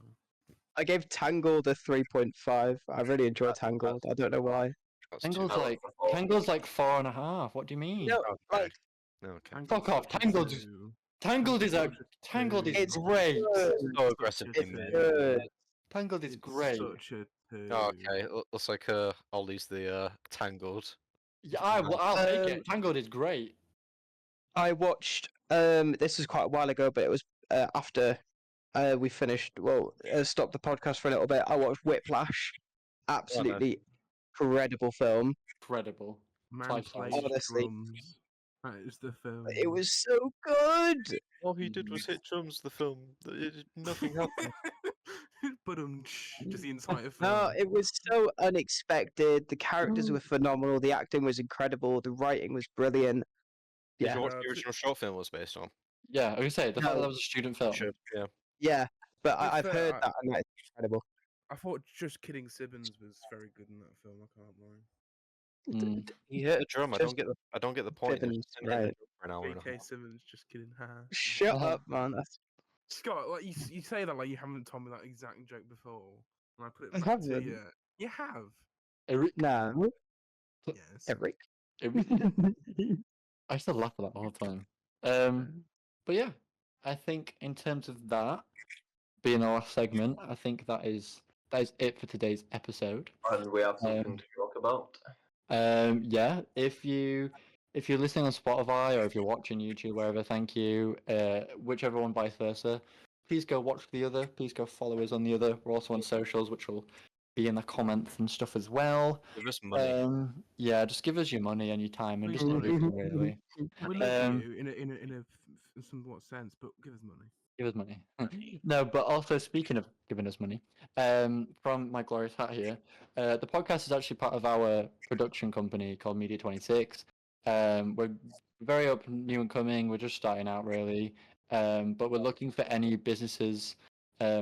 I gave Tangled a 3.5. I really enjoyed Tangled. I don't know why. That's Tangled's too- Tangled's like 4.5. What do you mean? No, Okay. like, Okay. Fuck off, Tangled is- Tangled is It's great. good. So aggressive, It's man. good. Tangled is It's great. Such a Oh, okay. Looks like Ollie's the Tangled. Yeah, I'll take it. Tangled is great. I watched. This was quite a while ago, but it was after we finished. Well, stopped the podcast for a little bit. I watched Whiplash. Absolutely incredible film. Incredible. Man 5 stars. plays Honestly. drums. That is the film. It was so good. All he did was hit drums. The film. Nothing happened. But just the entire film. No, it was so unexpected. The characters Mm. were phenomenal. The acting was incredible. The writing was brilliant. Did Yeah, you watch Yeah, the it's- original short film was based on? Yeah, I was gonna say the fact that No. that was a student film. Should, yeah. yeah. But To be I've fair, heard that, and that's incredible. I thought Just Kidding Sibbons was very good in that film. I can't lie. Mm. He hit a drum. I Just don't get the point. He's Sibbons, just sitting there right. for an hour and a J.K. half. Simmons, just kidding. Haha. Shut Uh-huh. up, man. That's... Scott, like you say that like you haven't told me that exact joke before, and I put it I back to haven't. you. You have. Eric, Nah, Yes. Eric. I still laugh at that all the time. But yeah, I think in terms of that being our last segment, I think that is it for today's episode. And we have something to talk about. Yeah, if you're listening on Spotify or if you're watching YouTube, wherever, thank you. Whichever one, vice versa. Please go watch the other. Please go follow us on the other. We're also on socials, which will be in the comments and stuff as well. Give us money. Yeah, just give us your money and your time and just Please everything do. really. We love Um, you in a somewhat sense, but give us money. Give us money. No, but also speaking of giving us money, from my glorious hat here, the podcast is actually part of our production company called Media 26. We're very open, new and coming. We're just starting out really, but we're looking for any businesses that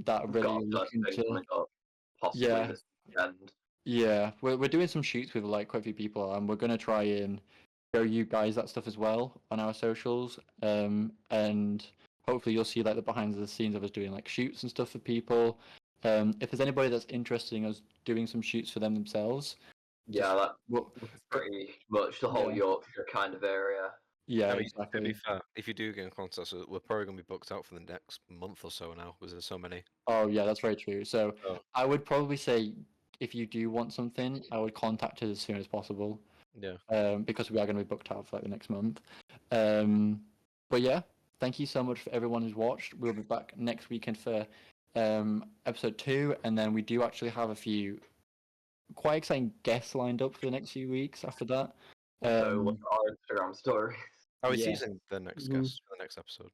are We've really got a looking birthday to. coming up, possibly Yeah. this weekend. Yeah, we're doing some shoots with like quite a few people, and we're gonna try and show you guys that stuff as well on our socials. And hopefully you'll see like the behind the scenes of us doing like shoots and stuff for people. If there's anybody that's interested in us doing some shoots for them themselves, Yeah, that well, was pretty much the whole Yeah. Yorkshire kind of area. yeah, I mean, to be exactly. fair, if you do get in contact, we're probably going to be booked out for the next month or so now, because there's so many. Oh yeah, that's very true. So Oh. I would probably say if you do want something, I would contact us as soon as possible. Yeah. Because we are going to be booked out for like the next month. But yeah, thank you so much for everyone who's watched. We'll be back next weekend for episode 2, and then we do actually have a few quite exciting guests lined up for the next few weeks after that. So look at our Instagram story. Are we Yeah. teasing the next Mhm. guest for the next episode?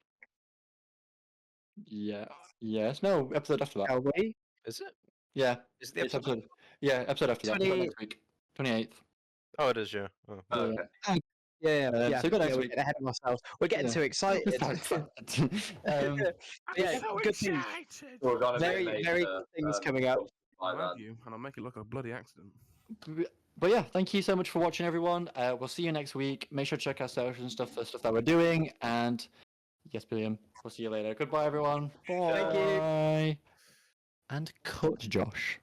Yeah, yes, no, episode after that. Shall we? Is it? Yeah, Is it the it's episode? episode. Yeah, episode after that. 20 Next week, 28th. Oh, it is, yeah. Oh. Yeah. Okay. Yeah, so go next we're week. getting ahead of ourselves. We're getting Yeah. too excited. Yeah, so good things. excited. We're gonna Very, be made very to, good things coming up. by I'll then. have you, and I'll make it look like a bloody accident. But yeah, thank you so much for watching, everyone. We'll see you next week. Make sure to check our socials and stuff for stuff that we're doing. And yes, William, we'll see you later. Goodbye, everyone. Bye. Thank you. And cut, Josh.